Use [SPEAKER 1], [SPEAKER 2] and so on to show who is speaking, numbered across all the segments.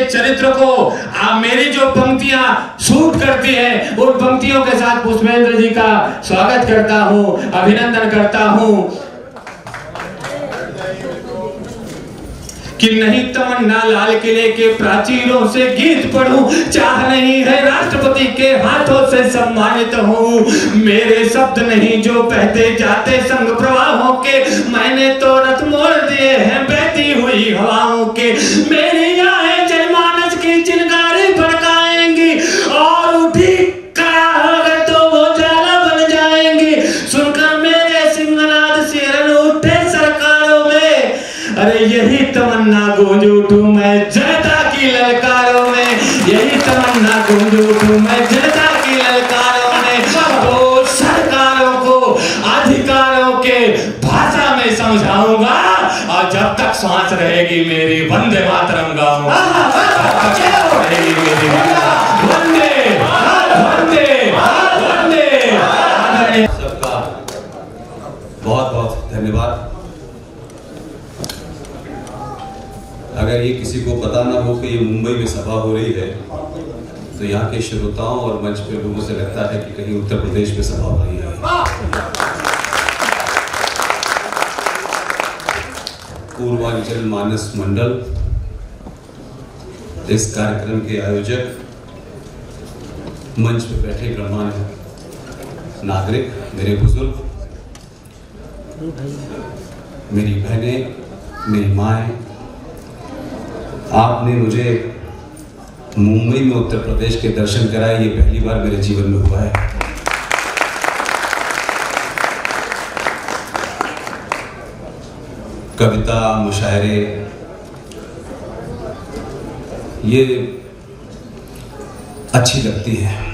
[SPEAKER 1] चरित्र को मेरी जो पंक्तियां शूट करती है, उन पंक्तियों के साथ पुष्पेंद्र जी का स्वागत करता हूं, अभिनंदन करता हूं कि नहीं तमन्ना लाल किले के प्राचीरों से गीत पढ़ूं, चाह नहीं है राष्ट्रपति के हाथों से सम्मानित हूं। मेरे शब्द नहीं जो बहते जाते संग प्रवाहों के, मैंने तो रथ मोड़ दिए हैं बहती हुई हवाओं के। मेरी आए जनमानस की चिंगारी भड़काएंगी और उठी अगर तो वो ज्वाला बन जाएंगी। सुनकर मेरे सिंहनाद सिरन उठे सरकारों में, अरे यही तमन्ना गूंज उठूं मैं जनता की ललकारों में, यही तमन्ना गूंज उठूं मैं जनता की ललकारों में। तो सरकारों को अधिकारों के भाषा में समझाऊंगा और जब तक सांस रहेगी मेरी वंदे मातरम गाऊंगा। रहेगी मेरी वंदे वंदे वंदे।
[SPEAKER 2] सबका बहुत बहुत धन्यवाद। अगर ये किसी को पता ना हो कि ये मुंबई में सभा हो रही है, तो यहाँ के श्रोताओं और मंच पे लोगों से लगता है कि कहीं उत्तर प्रदेश में सभा हो रही है। पूर्वांचल मानस मंडल, इस कार्यक्रम के आयोजक, मंच पे बैठे गणमान्य नागरिक, मेरे बुजुर्ग, मेरी बहनें, मेरी माएँ, आपने मुझे मुंबई में उत्तर प्रदेश के दर्शन कराए, ये पहली बार मेरे जीवन में हुआ है। कविता, मुशायरे, ये अच्छी लगती है।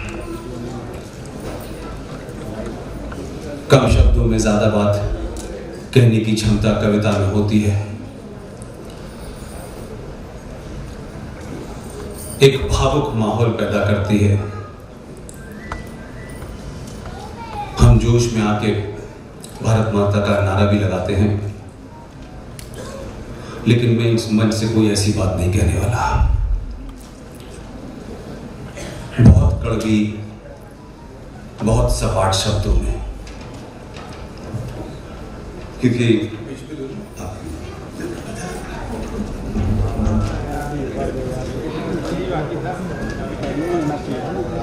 [SPEAKER 2] कम शब्दों में ज्यादा बात कहने की क्षमता कविता में होती है। एक भावुक माहौल पैदा करती है। हम जोश में आके भारत माता का नारा भी लगाते हैं, लेकिन मैं इस मंच से कोई ऐसी बात नहीं कहने वाला। बहुत कड़वी, बहुत सपाट शब्दों में, क्योंकि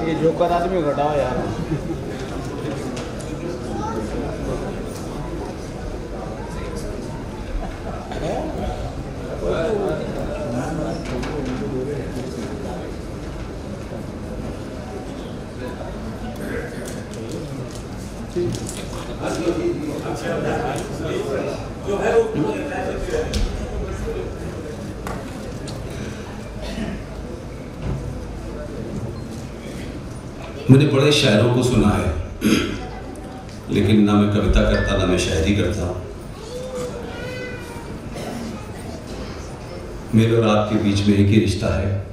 [SPEAKER 3] ये जो कर आदमी घटाओ यार।
[SPEAKER 2] मैंने बड़े शायरों को सुना है, लेकिन ना मैं कविता करता ना मैं शायरी करता। मेरे और आपके बीच में एक ही रिश्ता है।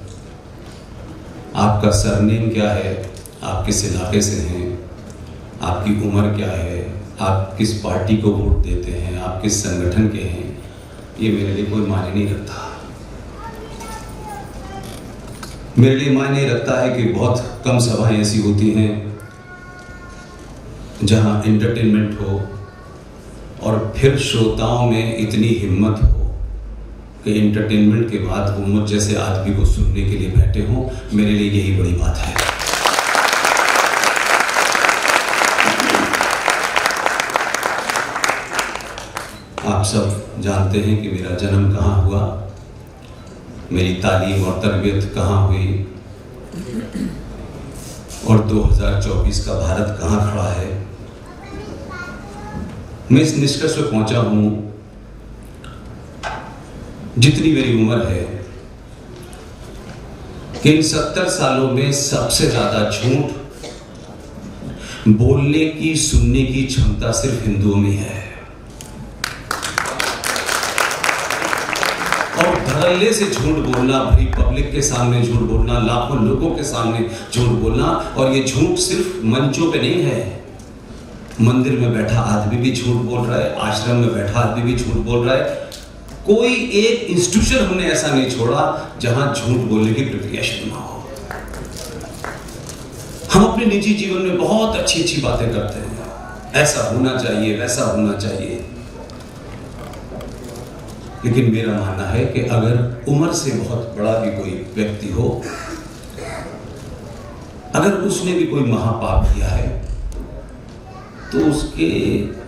[SPEAKER 2] आपका सरनेम क्या है, आप किस इलाके से हैं, आपकी उम्र क्या है, आप किस पार्टी को वोट देते हैं, आप किस संगठन के हैं, ये मेरे लिए कोई मायने नहीं रखता। मेरे लिए मायने रखता है कि बहुत कम सभाएं ऐसी होती हैं जहां एंटरटेनमेंट हो और फिर श्रोताओं में इतनी हिम्मत हो कि एंटरटेनमेंट के बाद वो मुझ जैसे आदमी को सुनने के लिए बैठे हों। मेरे लिए यही बड़ी बात है। आप सब जानते हैं कि मेरा जन्म कहाँ हुआ, मेरी तालीम और तरबियत कहाँ हुई और 2024 का भारत कहाँ खड़ा है। मैं इस निष्कर्ष पर पहुंचा हूं, जितनी मेरी उम्र है, कि इन 70 सालों में सबसे ज्यादा झूठ बोलने की, सुनने की क्षमता सिर्फ हिंदुओं में है। और धड़ल्ले से झूठ बोलना, भरी पब्लिक के सामने झूठ बोलना, लाखों लोगों के सामने झूठ बोलना, और ये झूठ सिर्फ मंचों पे नहीं है। मंदिर में बैठा आदमी भी झूठ बोल रहा है, आश्रम में बैठा आदमी भी झूठ बोल रहा है, कोई एक इंस्टीट्यूशन हमने ऐसा नहीं छोड़ा जहां झूठ बोलने की प्रक्रिया शुरू ना हो। हम अपने निजी जीवन में बहुत अच्छी अच्छी बातें करते हैं, ऐसा होना चाहिए, वैसा होना चाहिए, लेकिन मेरा मानना है कि अगर उम्र से बहुत बड़ा भी कोई व्यक्ति हो, अगर उसने भी कोई महापाप किया है, तो उसके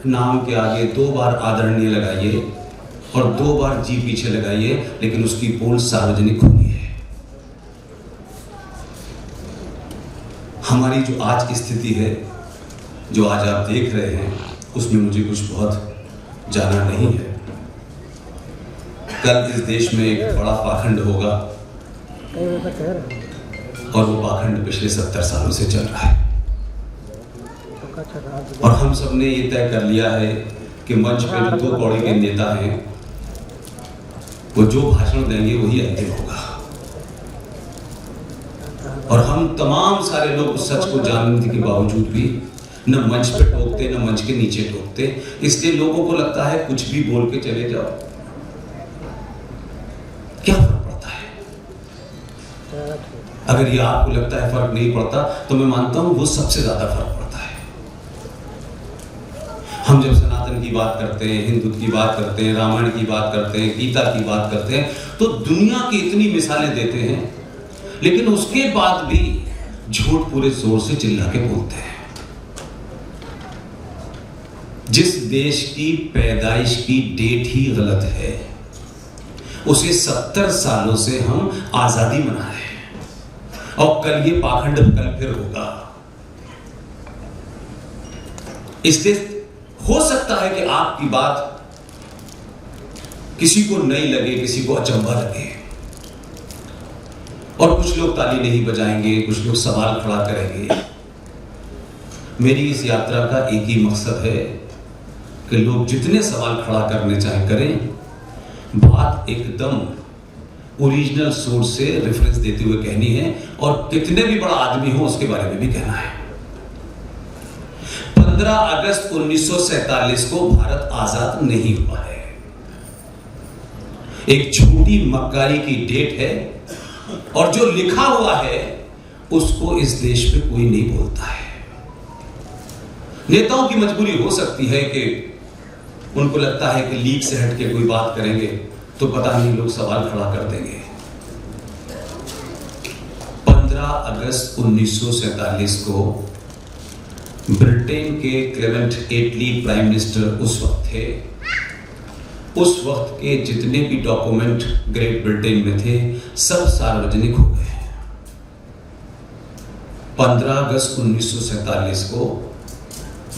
[SPEAKER 2] नाम के आगे 2 बार आदरणीय लगाइए और 2 बार जी पीछे लगाइए, लेकिन उसकी पोल सार्वजनिक होनी है। हमारी जो आज की स्थिति है, जो आज आप देख रहे हैं, उसमें मुझे कुछ बहुत जाना नहीं है। कल इस देश में एक बड़ा पाखंड होगा और वो पाखंड पिछले 70 सालों से चल रहा है, और हम सब ने ये तय कर लिया है कि मंच पे जो 2 कौड़ी के नेता हैं, वो जो भाषण देंगे वही अंतिम होगा, और हम तमाम सारे लोग उस सच को जानने के बावजूद भी न मंच पे टोकते, न मंच के नीचे टोकते। इसलिए लोगों को लगता है कुछ भी बोल के चले जाओ, क्या फर्क पड़ता है? अगर ये आपको लगता है फर्क नहीं पड़ता, तो मैं मानता हूं वो सबसे ज्यादा फर्क पड़ता है। हम जब सनातन की बात करते हैं, हिंदू की बात करते हैं, रामायण की बात करते हैं, गीता की बात करते हैं, तो दुनिया की इतनी मिसालें देते हैं, लेकिन उसके बाद भी झूठ पूरे जोर से चिल्ला के बोलते हैं। जिस देश की पैदाइश की डेट ही गलत है, उसे 70 सालों से हम आजादी मना रहे हैं, और कल ये पाखंड कल फिर होगा। इसलिए हो सकता है कि आपकी बात किसी को नहीं लगे, किसी को अचंभा लगे, और कुछ लोग ताली नहीं बजाएंगे, कुछ लोग सवाल खड़ा करेंगे। मेरी इस यात्रा का एक ही मकसद है कि लोग जितने सवाल खड़ा करने चाहे करें, बात एकदम ओरिजिनल सोर्स से रेफरेंस देते हुए कहनी है, और कितने भी बड़ा आदमी हो उसके बारे में भी कहना है। 15 अगस्त 1947 को भारत आजाद नहीं हुआ है, एक छोटी मक्कारी की डेट है, और जो लिखा हुआ है उसको इस देश में कोई नहीं बोलता है। नेताओं की मजबूरी हो सकती है कि उनको लगता है कि लीक से हटके कोई बात करेंगे तो पता नहीं लोग सवाल खड़ा कर देंगे। 15 अगस्त 1947 को ब्रिटेन के क्लेमेंट एटली प्राइम मिनिस्टर उस वक्त थे। उस वक्त के जितने भी डॉक्यूमेंट ग्रेट ब्रिटेन में थे, सब सार्वजनिक हो गए। 15 अगस्त 1947 को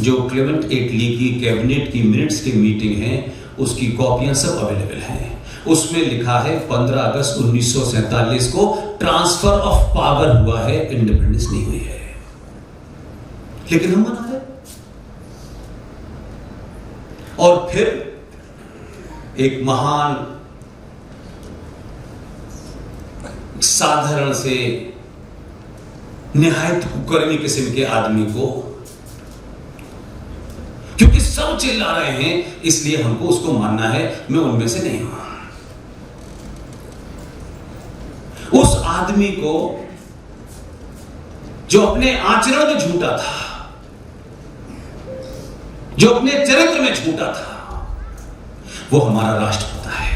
[SPEAKER 2] जो क्लेमेंट एटली की कैबिनेट की मिनट्स की मीटिंग है, उसकी कॉपियां सब अवेलेबल हैं। उसमें लिखा है 15 अगस्त 1947 को ट्रांसफर ऑफ पावर हुआ है, इंडिपेंडेंस नहीं हुई है। लेकिन हम मना रहे। और फिर एक महान साधारण से निहायत कुकर्मी किस्म के आदमी को, क्योंकि सब चिल्ला रहे हैं इसलिए हमको उसको मानना है, मैं उनमें से नहीं हूं। उस आदमी को जो अपने आचरण में झूठा था, जो अपने चरित्र में झूठा था, वो हमारा राष्ट्रपिता है।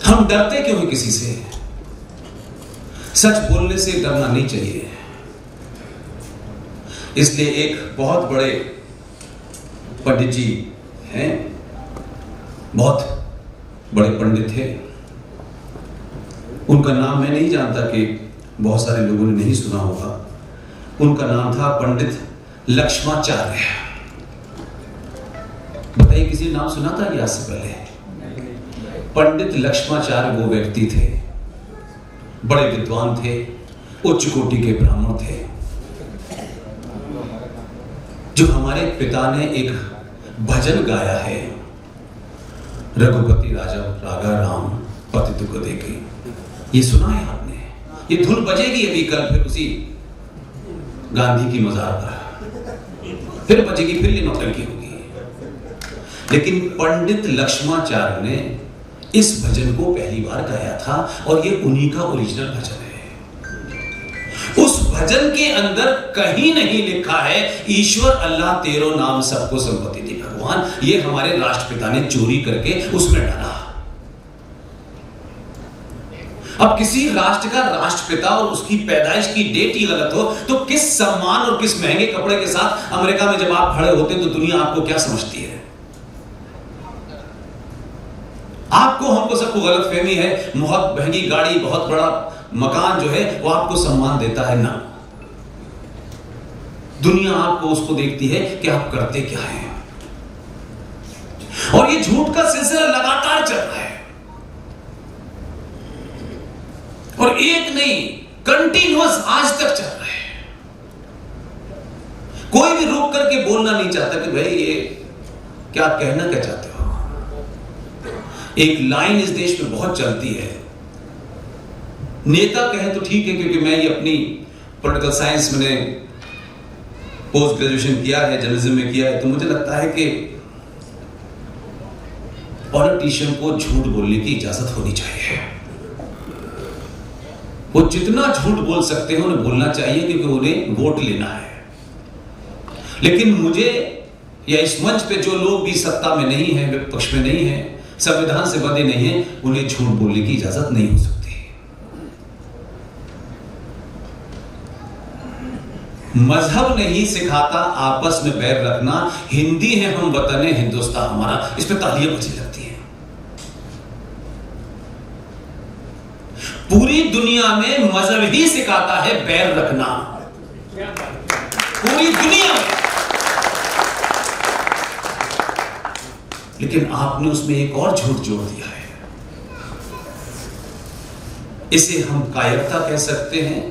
[SPEAKER 2] हम डरते क्यों हैं किसी से? सच बोलने से डरना नहीं चाहिए। इसलिए एक बहुत बड़े पंडित जी हैं, बहुत बड़े पंडित थे, उनका नाम मैं नहीं जानता कि बहुत सारे लोगों ने नहीं सुना होगा। उनका नाम था पंडित लक्ष्माचार्य। बताइए किसी ने नाम सुना था कि आज से पहले? पंडित लक्ष्माचार्य वो व्यक्ति थे, बड़े विद्वान थे, उच्च कोटि के ब्राह्मण थे, जो हमारे पिता ने एक भजन गाया है, रघुपति राजा रागा राम पतित को देखे। ये सुना है आपने? ये धुन बजेगी अभी कल फिर उसी गांधी की मजार पर, फिर बजेगी, फिर ये नौटंकी होगी। लेकिन पंडित लक्ष्माचार्य ने इस भजन को पहली बार गाया था और ये उन्हीं का ओरिजिनल भजन है। उस भजन के अंदर कहीं नहीं लिखा है ईश्वर अल्लाह तेरो नाम सबको संपत्ति दे भगवान, ये हमारे राष्ट्रपिता ने चोरी करके उसमें डाला। अब किसी राष्ट्र का राष्ट्रपिता और उसकी पैदाइश की डेट ही गलत हो तो किस सम्मान और किस महंगे कपड़े के साथ अमेरिका में जब आप खड़े होते तो दुनिया आपको क्या समझती है? आपको हमको सबको गलतफहमी है, बहुत महंगी गाड़ी, बहुत बड़ा मकान जो है वो आपको सम्मान देता है ना। दुनिया आपको उसको देखती है कि आप करते क्या हैं। और ये झूठ का सिलसिला लगातार चल रहा है और एक नहीं, कंटिन्यूअस आज तक चल रहा है। कोई भी रोक करके बोलना नहीं चाहता कि भाई ये क्या कहना क्या चाहते हो। एक लाइन इस देश में बहुत चलती है, नेता कहे तो ठीक है, क्योंकि मैं ये अपनी पॉलिटिकल साइंस मैंने पोस्ट ग्रेजुएशन किया है, जर्नलिज्म में किया है, तो मुझे लगता है कि पॉलिटिशियन को झूठ बोलने की इजाजत होनी चाहिए। वो जितना झूठ बोल सकते हैं उन्हें बोलना चाहिए, क्योंकि उन्हें वोट लेना है। लेकिन मुझे या इस मंच पे जो लोग भी सत्ता में नहीं है, विपक्ष में नहीं है, संविधान से बंधे नहीं है, उन्हें झूठ बोलने की इजाजत नहीं हो सकती। मजहब नहीं सिखाता आपस में बैर रखना, हिंदी है हम वतन है हिंदुस्तान हमारा, इस पे तालियां बजी लगती है। पूरी दुनिया में मजहब ही सिखाता है बैर रखना, पूरी दुनिया में। लेकिन आपने उसमें एक और झूठ जोड़ दिया है। इसे हम कायरता कह सकते हैं,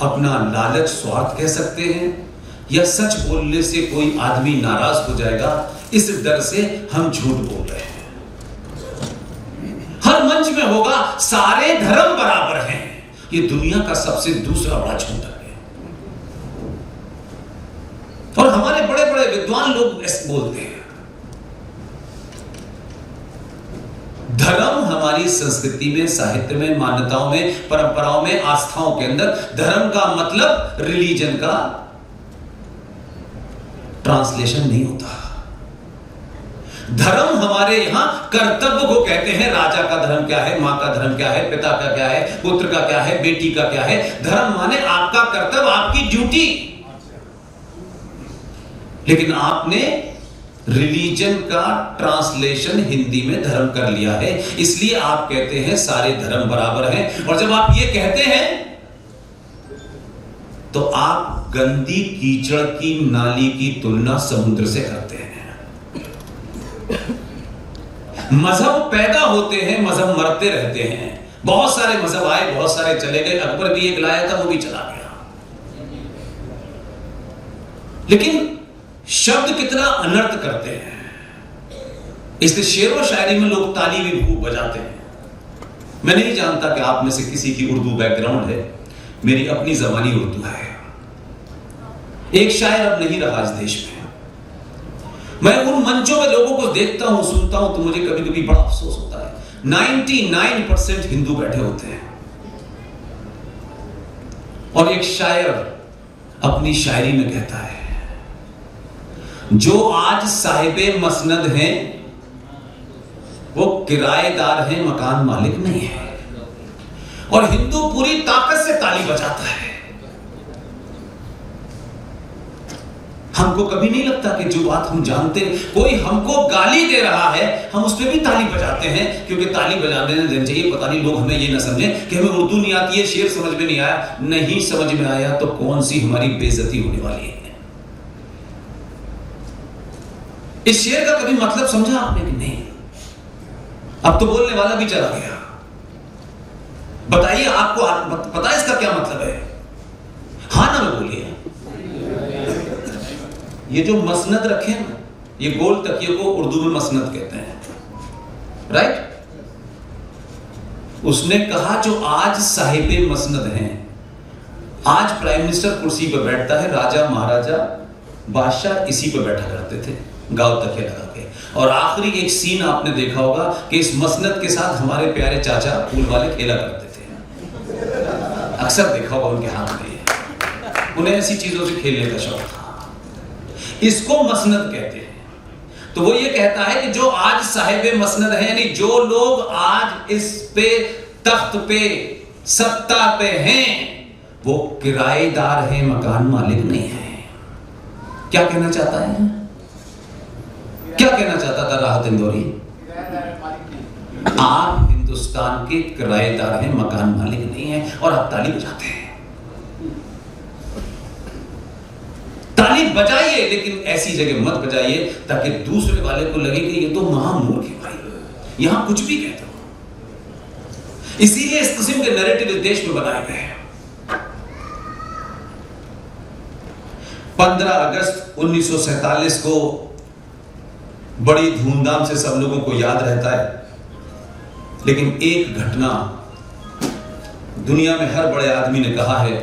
[SPEAKER 2] अपना लालच स्वार्थ कह सकते हैं, या सच बोलने से कोई आदमी नाराज हो जाएगा इस डर से हम झूठ बोल रहे हैं। हर मंच में होगा सारे धर्म बराबर हैं, ये दुनिया का सबसे दूसरा बड़ा झूठ है। और हमारे बड़े बड़े विद्वान लोग ऐसे बोलते हैं। धर्म हमारी संस्कृति में, साहित्य में, मान्यताओं में, परंपराओं में, आस्थाओं के अंदर धर्म का मतलब रिलीजन का ट्रांसलेशन नहीं होता। धर्म हमारे यहां कर्तव्य को कहते हैं। राजा का धर्म क्या है, मां का धर्म क्या है, पिता का क्या है, पुत्र का क्या है, बेटी का क्या है। धर्म माने आपका कर्तव्य, आपकी ड्यूटी। लेकिन आपने रिलीजन का ट्रांसलेशन हिंदी में धर्म कर लिया है, इसलिए आप कहते हैं सारे धर्म बराबर हैं। और जब आप ये कहते हैं तो आप गंदी कीचड़ की नाली की तुलना समुद्र से करते हैं। मजहब पैदा होते हैं, मजहब मरते रहते हैं। बहुत सारे मजहब आए, बहुत सारे चले गए। अकबर भी एक लाया था, वो भी चला गया। लेकिन शब्द कितना अनर्थ करते हैं। इसलिए शेर व शायरी में लोग ताली भी खूब बजाते हैं। मैं नहीं जानता कि आप में से किसी की उर्दू बैकग्राउंड है, मेरी अपनी ज़बानी उर्दू है। एक शायर अब नहीं रहा इस देश में। मैं उन मंचों में लोगों को देखता हूं, सुनता हूं, तो मुझे कभी कभी बड़ा अफसोस होता है। 99% हिंदू बैठे होते हैं और एक शायर अपनी शायरी में कहता है, जो आज साहिबे मसनद हैं वो किराएदार हैं, मकान मालिक नहीं है। और हिंदू पूरी ताकत से ताली बजाता है। हमको कभी नहीं लगता कि जो बात हम जानते, कोई हमको गाली दे रहा है, हम उस पर भी ताली बजाते हैं, क्योंकि ताली बजाने देना चाहिए। पता नहीं लोग हमें ये ना समझें कि हमें उर्दू नहीं आती है, शेर समझ में नहीं आया। नहीं समझ में आया तो कौन सी हमारी बेइज्जती होने वाली है। इस शेर का कभी मतलब समझा आपने कि नहीं? अब तो बोलने वाला भी चला गया। बताइए, आपको पता है इसका क्या मतलब है? हाँ ना में बोलिए। ये जो मसनद रखे हैं ना, ये गोल तकिए को उर्दू में मसनद कहते हैं, राइट? उसने कहा जो आज साहिबे मसनद हैं, आज प्राइम मिनिस्टर कुर्सी पर बैठता है, राजा महाराजा बादशाह इसी पर बैठा करते थे, गांव तकिया लगा के। और आखिरी एक सीन आपने देखा होगा कि इस मसनद के साथ हमारे प्यारे चाचा फूल वाले खेला करते थे। अक्सर देखा होगा उनके हाथ में, उन्हें ऐसी चीजों से खेलने का शौक था। इसको मसनद कहते हैं। तो वो ये कहता है कि जो आज साहिब मसनद है, यानी जो लोग आज इस पे तख्त पे सत्ता पे हैं, वो किराएदार हैं, मकान मालिक नहीं है। क्या कहना चाहता है? क्या कहना चाहता था राहत इंदौरी? आप हिंदुस्तान के किराएदार हैं, मकान मालिक नहीं है, और आप ताली बजाते हैं। ताली बजाइए, लेकिन ऐसी जगह मत बजाइए ताकि दूसरे वाले को लगे कि ये तो महामूर्ख है भाई, यहां कुछ भी कहते हो। इसीलिए इस किस्म के नैरेटिव इस देश में बनाए गए हैं। 15 अगस्त 1947 को बड़ी धूमधाम से सब लोगों को याद रहता है, लेकिन एक घटना दुनिया में हर बड़े आदमी ने कहा है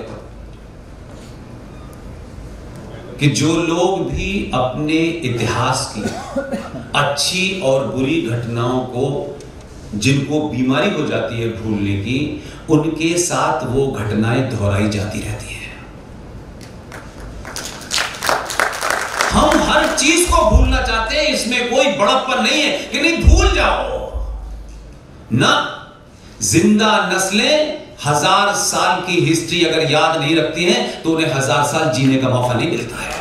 [SPEAKER 2] कि जो लोग भी अपने इतिहास की अच्छी और बुरी घटनाओं को, जिनको बीमारी हो जाती है भूलने की, उनके साथ वो घटनाएं दोहराई जाती रहती है। हम हर चीज को भूलना चाहते हैं, इसमें कोई बड़प्पन नहीं है कि नहीं भूल जाओ ना। जिंदा नस्लें 1000 साल की हिस्ट्री अगर याद नहीं रखती हैं तो उन्हें 1000 साल जीने का मौका नहीं मिलता है।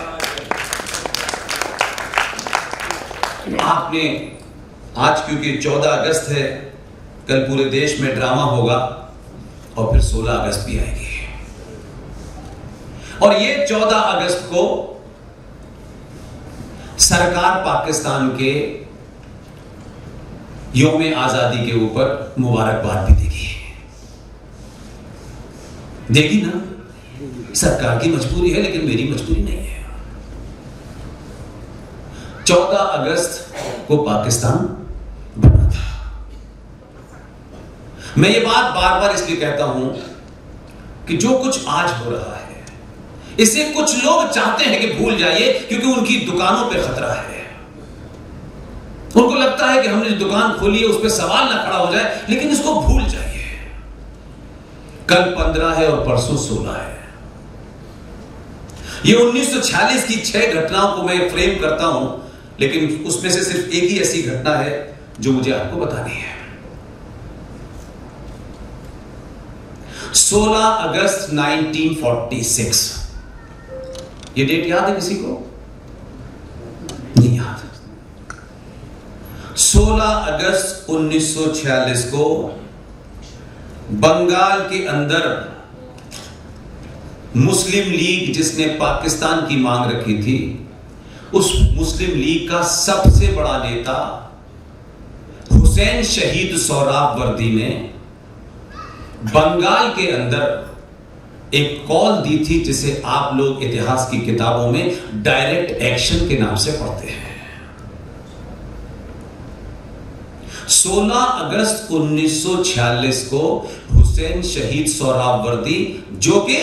[SPEAKER 2] आपने आज, क्योंकि 14 अगस्त है, कल पूरे देश में ड्रामा होगा और फिर 16 अगस्त भी आएगी। और ये 14 अगस्त को सरकार पाकिस्तान के यौम आजादी के ऊपर मुबारकबाद भी देगी ना। सरकार की मजबूरी है, लेकिन मेरी मजबूरी नहीं है। 14 अगस्त को पाकिस्तान बना था। मैं ये बात बार बार इसलिए कहता हूं कि जो कुछ आज हो रहा है, इसे कुछ लोग चाहते हैं कि भूल जाइए, क्योंकि उनकी दुकानों पे खतरा है। उनको लगता है कि हमने जो दुकान खोली है उस पर सवाल ना खड़ा हो जाए, लेकिन इसको भूल जाइए। कल 15 है और परसों 16 है। ये 1946 की 6 घटनाओं को मैं फ्रेम करता हूं, लेकिन उसमें से सिर्फ एक ही ऐसी घटना है जो मुझे आपको बतानी है। 16 अगस्त 1946, ये डेट याद है किसी को? नहीं याद। 16 अगस्त 1946 को बंगाल के अंदर मुस्लिम लीग, जिसने पाकिस्तान की मांग रखी थी, उस मुस्लिम लीग का सबसे बड़ा नेता हुसैन शहीद सोहरावर्दी ने बंगाल के अंदर एक कॉल दी थी, जिसे आप लोग इतिहास की किताबों में डायरेक्ट एक्शन के नाम से पढ़ते हैं। 16 अगस्त 1946 को हुसैन शहीद सोहरावर्दी, जो कि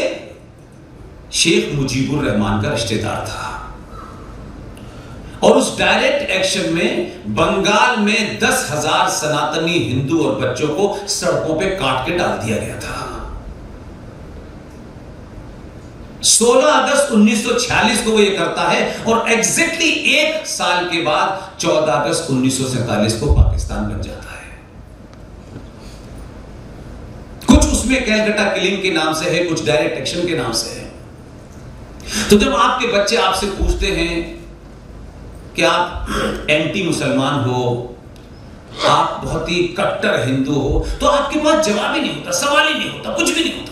[SPEAKER 2] शेख मुजीबुर रहमान का रिश्तेदार था, और उस डायरेक्ट एक्शन में बंगाल में 10,000 सनातनी हिंदू और बच्चों को सड़कों पे काट के डाल दिया गया था। 16 अगस्त 1946 को वो ये करता है, और एग्जैक्टली 1 साल के बाद 14 अगस्त 1947 को पाकिस्तान बन जाता है। कुछ उसमें कैलकाटा किलिंग के नाम से है, कुछ डायरेक्ट एक्शन के नाम से है। तो जब आपके बच्चे आपसे पूछते हैं कि आप एंटी मुसलमान हो, आप बहुत ही कट्टर हिंदू हो, तो आपके पास जवाब ही नहीं होता, सवाल ही नहीं होता, कुछ भी नहीं होता।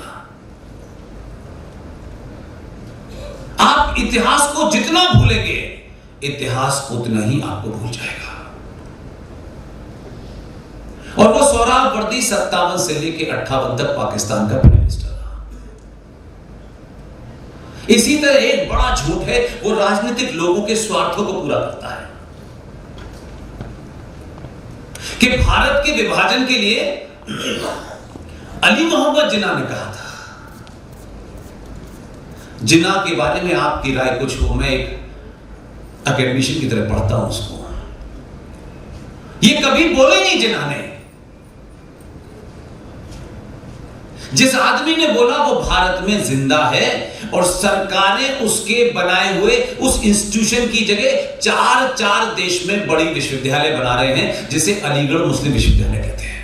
[SPEAKER 2] आप इतिहास को जितना भूलेंगे, इतिहास उतना ही आपको भूल जाएगा। और वो सोहरावर्दी 57 से लेकर 58 तक पाकिस्तान का प्राइम मिनिस्टर रहा। इसी तरह एक बड़ा झूठ है, वो राजनीतिक लोगों के स्वार्थों को पूरा करता है कि भारत के विभाजन के लिए अली मोहम्मद जिन्ना ने कहा था। जिन्ना के बारे में आपकी राय कुछ हो, मैं एक एकेडमिशियन की तरह पढ़ता हूं उसको। ये कभी बोले नहीं जिन्ना ने। जिस आदमी ने बोला वो भारत में जिंदा है और सरकारें उसके बनाए हुए उस इंस्टीट्यूशन की जगह चार देश में बड़ी विश्वविद्यालय बना रहे हैं, जिसे अलीगढ़ मुस्लिम विश्वविद्यालय कहते हैं।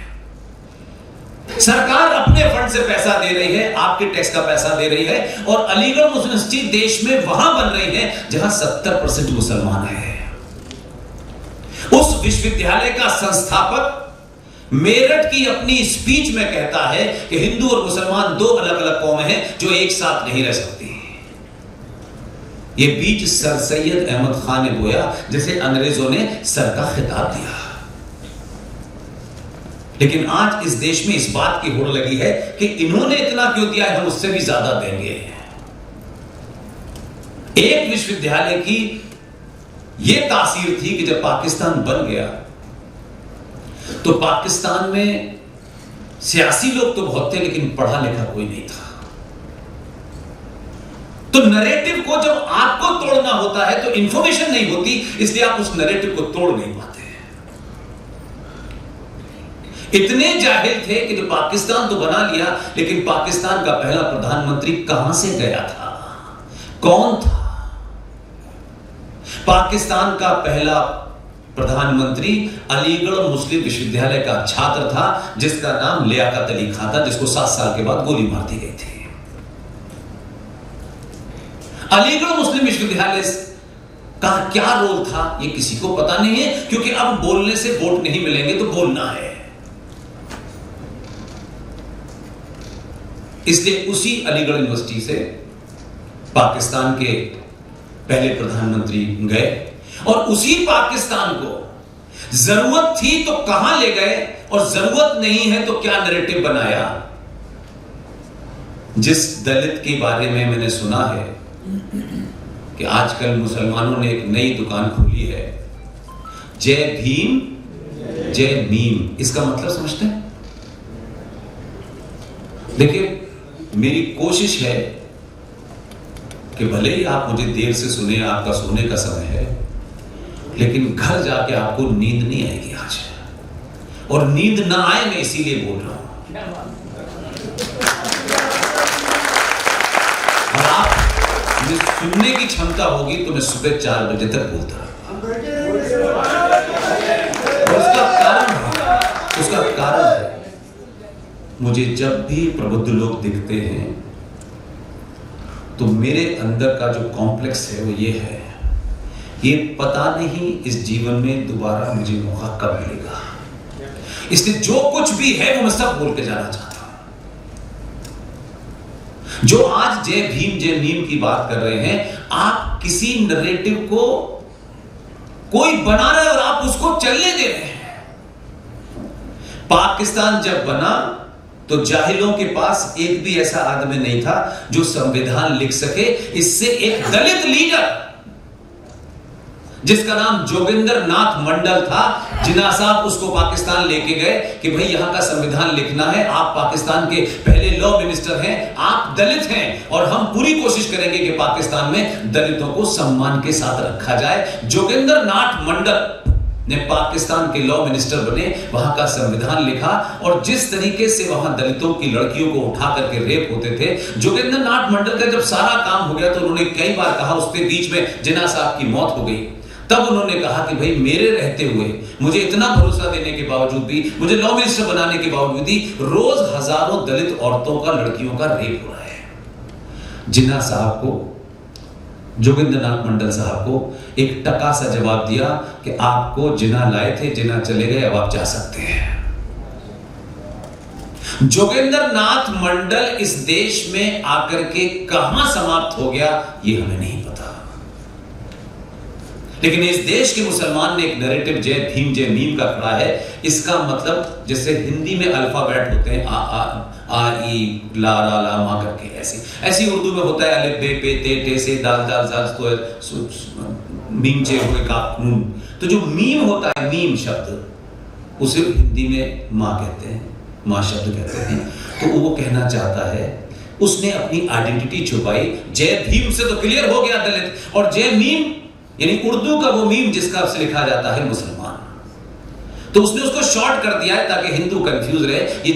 [SPEAKER 2] सरकार अपने फंड से पैसा दे रही है, आपके टैक्स का पैसा दे रही है, और अलीगढ़ मुस्लिम यूनिवर्सिटी देश में वहां बन रही है जहां 70% मुसलमान है। उस विश्वविद्यालय का संस्थापक मेरठ की अपनी स्पीच में कहता है कि हिंदू और मुसलमान दो अलग अलग कौमें हैं जो एक साथ नहीं रह सकती। यह बीज सर सैयद अहमद खान ने बोया जैसे अंग्रेजों ने सर का खिताब दिया। लेकिन आज इस देश में इस बात की होड़ लगी है कि इन्होंने इतना क्यों दिया है, हम उससे भी ज्यादा देंगे। एक विश्वविद्यालय की यह तासीर थी कि जब पाकिस्तान बन गया तो पाकिस्तान में सियासी लोग तो बहुत थे लेकिन पढ़ा लिखा कोई नहीं था। तो नरेटिव को जब आपको तोड़ना होता है तो इंफॉर्मेशन नहीं होती, इसलिए आप उस नरेटिव को तोड़ नहीं पाते। इतने जाहिल थे कि जो पाकिस्तान तो बना लिया, लेकिन पाकिस्तान का पहला प्रधानमंत्री कहां से गया था, कौन था? पाकिस्तान का पहला प्रधानमंत्री अलीगढ़ मुस्लिम विश्वविद्यालय का छात्र था जिसका नाम लियाकत अली खान था, जिसको 7 साल के बाद गोली मार दी गई थी। अलीगढ़ मुस्लिम विश्वविद्यालय का क्या रोल था ये किसी को पता नहीं है, क्योंकि अब बोलने से वोट नहीं मिलेंगे तो बोलना है। इसलिए उसी अलीगढ़ यूनिवर्सिटी से पाकिस्तान के पहले प्रधानमंत्री गए और उसी पाकिस्तान को जरूरत थी तो कहां ले गए और जरूरत नहीं है तो क्या नैरेटिव बनाया। जिस दलित के बारे में मैंने सुना है कि आजकल मुसलमानों ने एक नई दुकान खोली है, जय भीम जय मीम, इसका मतलब समझते हैं? देखिए, मेरी कोशिश है कि भले ही आप मुझे देर से सुने, आपका सोने का समय है, लेकिन घर जाके आपको नींद नहीं आएगी आज, और नींद ना आए मैं इसीलिए बोल रहा हूं। और आप मुझे सुनने की क्षमता होगी तो मैं सुबह 4 बजे तक बोलता रहूंगा। उसका कारण है मुझे जब भी प्रबुद्ध लोग दिखते हैं तो मेरे अंदर का जो कॉम्प्लेक्स है वो ये है, ये पता नहीं इस जीवन में दोबारा मुझे मौका कब मिलेगा, इसलिए जो कुछ भी है वो मैं सब बोल के जाना चाहता हूं। जो आज जय भीम जय मीम की बात कर रहे हैं, आप किसी नरेटिव को कोई बना रहे और आप उसको चलने दे रहे हैं। पाकिस्तान जब बना तो जाहिलों के पास एक भी ऐसा आदमी नहीं था जो संविधान लिख सके। इससे एक दलित लीडर जिसका नाम जोगिंदर नाथ मंडल था, जिन्ना साहब उसको पाकिस्तान लेके गए कि भाई यहां का संविधान लिखना है, आप पाकिस्तान के पहले लॉ मिनिस्टर हैं, आप दलित हैं और हम पूरी कोशिश करेंगे कि पाकिस्तान में दलितों को सम्मान के साथ रखा जाए। जोगिंदर नाथ मंडल ने पाकिस्तान के लॉ मिनिस्टर बने, वहां का संविधान लिखा, और जिस तरीके से वहां दलितों की लड़कियों को उठा करके रेप होते थे, जोगिंदर नाथ मंडल का जब सारा काम हो गया तो उन्होंने कई बार कहा, उसके बीच में जिन्ना साहब की मौत हो गई, तब उन्होंने कहा कि भाई मेरे रहते हुए, मुझे इतना भरोसा देने के बावजूद भी, मुझे लॉ मिनिस्टर बनाने के बावजूद भी रोज हजारों दलित औरतों का, लड़कियों का रेप हो रहा है। जिन्ना साहब को, जोगिंदर नाथ मंडल साहब को एक टका सा जवाब दिया कि आपको जिन्ना लाए थे, जिन्ना चले गए, अब आप जा सकते हैं। जोगिंदर नाथ मंडल इस देश में आकर के कहां समाप्त हो गया ये हमें नहीं पता, लेकिन इस देश के मुसलमान ने एक नैरेटिव जय भीम जय मीम का खड़ा है। इसका मतलब जैसे हिंदी में अल्फाबेट होते हैं, आ ई ला रा ला मा करके, ऐसी उर्दू में होता है अलिफ बे पे ते टे से दाल दाल जाल तो मीम चे हुए काफ नून। तो जो मीम होता है, मीम शब्द, उसे हिंदी में माँ कहते हैं, माँ शब्द कहते हैं। तो वो कहना चाहता है, उसने अपनी आइडेंटिटी छुपाई। जय भीम से तो क्लियर हो गया दलित, और जय मीम यानी उर्दू का वो मीम जिसका से लिखा जाता है मुसलमान। तो उसने उसको शॉर्ट कर दिया है ताकि हिंदू कंफ्यूज रहे। ये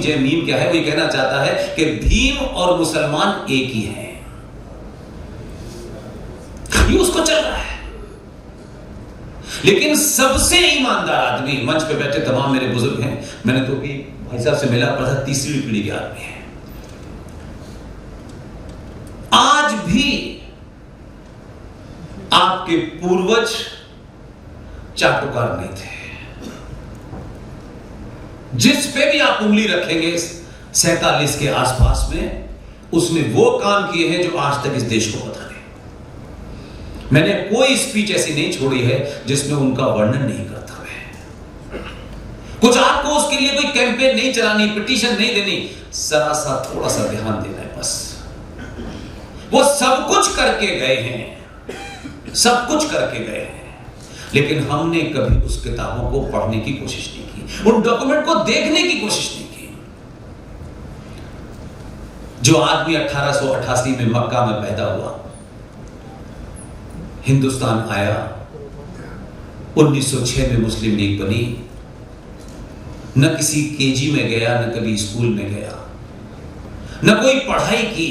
[SPEAKER 2] जय मीम क्या है? वो ये कहना चाहता है कि भीम और मुसलमान एक ही हैं। ये उसको चल रहा है। लेकिन सबसे ईमानदार आदमी मंच पे बैठे तमाम मेरे बुजुर्ग हैं, मैंने तो भी भाई साहब से मिला, पता तीसरी पीढ़ी के आदमी हैं। आज भी आपके पूर्वज चाटुकार नहीं थे। जिस पे भी आप उंगली रखेंगे 47 के आसपास में, उसने वो काम किए हैं जो आज तक इस देश को पता नहीं। मैंने कोई स्पीच ऐसी नहीं छोड़ी है जिसमें उनका वर्णन नहीं करता मैं। कुछ आपको उसके लिए कोई कैंपेन नहीं चलानी, पिटीशन नहीं देनी, जरा सा थोड़ा सा ध्यान देना है बस। वो सब कुछ करके गए हैं, सब कुछ करके गए हैं, लेकिन हमने कभी उस किताबों को पढ़ने की कोशिश नहीं की, उन डॉक्यूमेंट को देखने की कोशिश नहीं की। जो आदमी 1888 में मक्का में पैदा हुआ, हिंदुस्तान आया, 1906 में मुस्लिम लीग बनी, न किसी केजी में गया, न कभी स्कूल में गया, न कोई पढ़ाई की,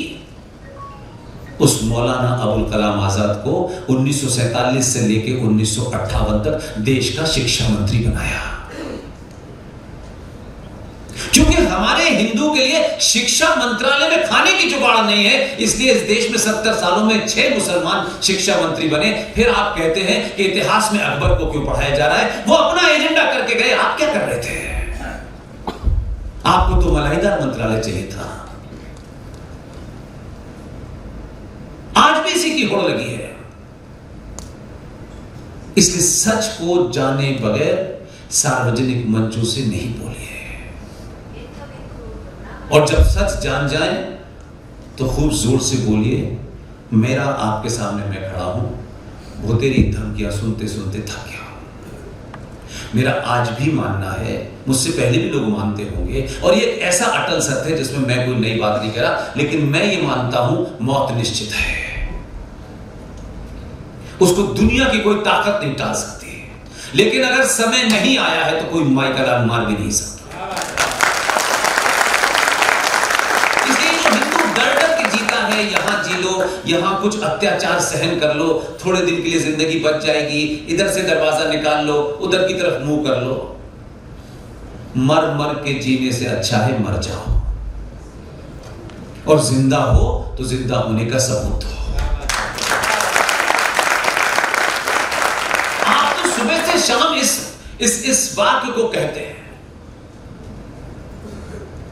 [SPEAKER 2] उस मौलाना अबुल कलाम आजाद को 1947 से लेकर 1958 तक देश का शिक्षा मंत्री बनाया। क्योंकि हमारे हिंदू के लिए शिक्षा मंत्रालय में खाने की जुगाड़ नहीं है, इसलिए इस देश में 70 सालों में 6 मुसलमान शिक्षा मंत्री बने। फिर आप कहते हैं कि इतिहास में अकबर को क्यों पढ़ाया जा रहा है? वो अपना एजेंडा करके गए, आप क्या कर रहे थे? आपको तो मलाईदार मंत्रालय चाहिए था। आज भी इसी की होड़ लगी है। इसलिए सच को जाने बगैर सार्वजनिक मंचों से नहीं बोलिए, और जब सच जान जाए तो खूब जोर से बोलिए, मेरा आपके सामने मैं खड़ा हूं, वो तेरी धमकियां सुनते सुनते थक गया। मेरा आज भी मानना है, मुझसे पहले भी लोग मानते होंगे, और ये एक ऐसा अटल सत्य है जिसमें मैं कोई नई बात नहीं कह रहा, लेकिन मैं ये मानता हूं मौत निश्चित है। उसको दुनिया की कोई ताकत नहीं टाल सकती, लेकिन अगर समय नहीं आया है तो कोई माइकल मार भी नहीं सकता। यहां जी लो, यहां कुछ अत्याचार सहन कर लो, थोड़े दिन के लिए जिंदगी बच जाएगी, इधर से दरवाजा निकाल लो, उधर की तरफ मुंह कर लो। मर मर के जीने से अच्छा है मर जाओ, और जिंदा हो तो जिंदा होने का सबूत हो। आप तो सुबह से शाम इस वाक्य को कहते हैं।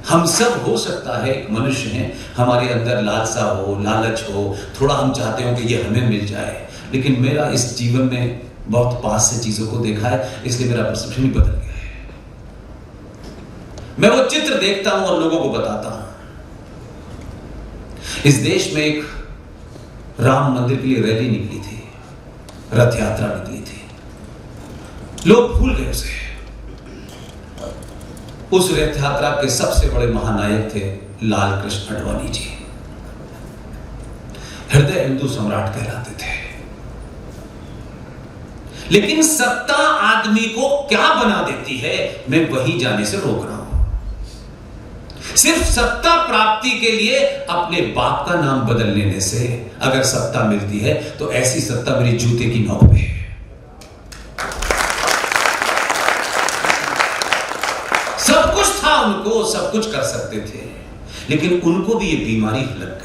[SPEAKER 2] हम सब हो सकता है मनुष्य हैं, हमारे अंदर लालसा हो, लालच हो, थोड़ा हम चाहते हो कि ये हमें मिल जाए, लेकिन मेरा इस जीवन में बहुत पास से चीजों को देखा है, इसलिए मेरा परसेप्शन भी बदल गया है। मैं वो चित्र देखता हूं और लोगों को बताता हूं। इस देश में एक राम मंदिर के लिए रैली निकली थी, रथ यात्रा निकली थी, लोग भूल गए उसे। उस रथ यात्रा के सबसे बड़े महानायक थे लाल कृष्ण आडवाणी जी, हृदय हिंदू सम्राट कहलाते थे। लेकिन सत्ता आदमी को क्या बना देती है, मैं वही जाने से रोक रहा हूं। सिर्फ सत्ता प्राप्ति के लिए अपने बाप का नाम बदल लेने से अगर सत्ता मिलती है तो ऐसी सत्ता मेरी जूते की नोक पे है। सब कुछ था उनको, सब कुछ कर सकते थे, लेकिन उनको भी ये बीमारी लग गई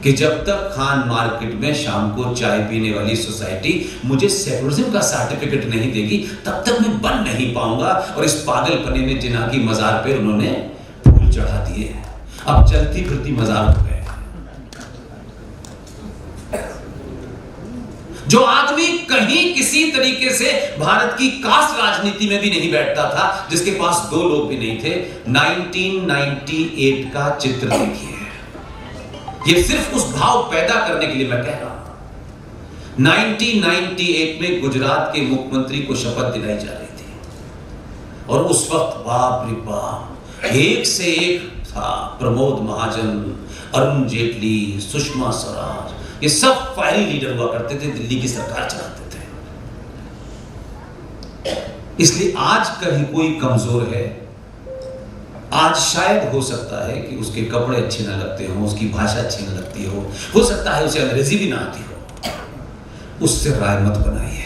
[SPEAKER 2] कि जब तक खान मार्केट में शाम को चाय पीने वाली सोसाइटी मुझे सेकुलरिज्म का सर्टिफिकेट नहीं देगी, तब तक मैं बन नहीं पाऊंगा। और इस पागलपने में जिन्ना की मजार पे उन्होंने फूल चढ़ा दिए, अब चलती फिरती मजार हो गए। जो आदमी कहीं किसी तरीके से भारत की कास्ट राजनीति में भी नहीं बैठता था, जिसके पास 2 लोग भी नहीं थे, 1998 का चित्र देखिए। ये सिर्फ उस भाव पैदा करने के लिए मैं कह रहा हूं। 1998 में गुजरात के मुख्यमंत्री को शपथ दिलाई जा रही थी, और उस वक्त बाप रे बाप एक से एक था। प्रमोद महाजन, अरुण जेटली, सुषमा स्वराज, ये सब फायरी लीडर हुआ करते थे, दिल्ली की सरकार चलाते थे। इसलिए आज कहीं कोई कमजोर है, आज शायद हो सकता है कि उसके कपड़े अच्छे न लगते हो, उसकी भाषा अच्छी न लगती हो सकता है उसे अंग्रेजी भी ना आती हो, उससे राय मत बनाइए।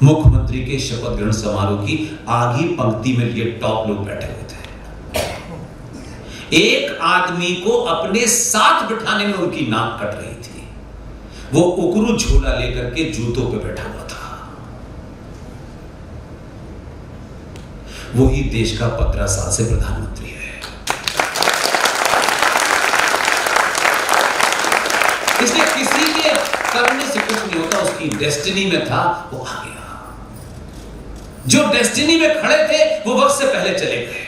[SPEAKER 2] मुख्यमंत्री के शपथ ग्रहण समारोह की आधी पंक्ति में ये टॉप लोग बैठे हुए थे। एक आदमी को अपने साथ बिठाने में उनकी नाक कट रही थी। वो उकरू झोला लेकर के जूतों पे बैठा हुआ था। वही देश का 15 साल से प्रधानमंत्री है। इसलिए किसी के करने से कुछ नहीं होता, उसकी डेस्टिनी में था, वो आ गया। जो डेस्टिनी में खड़े थे वो वक्त से पहले चले गए।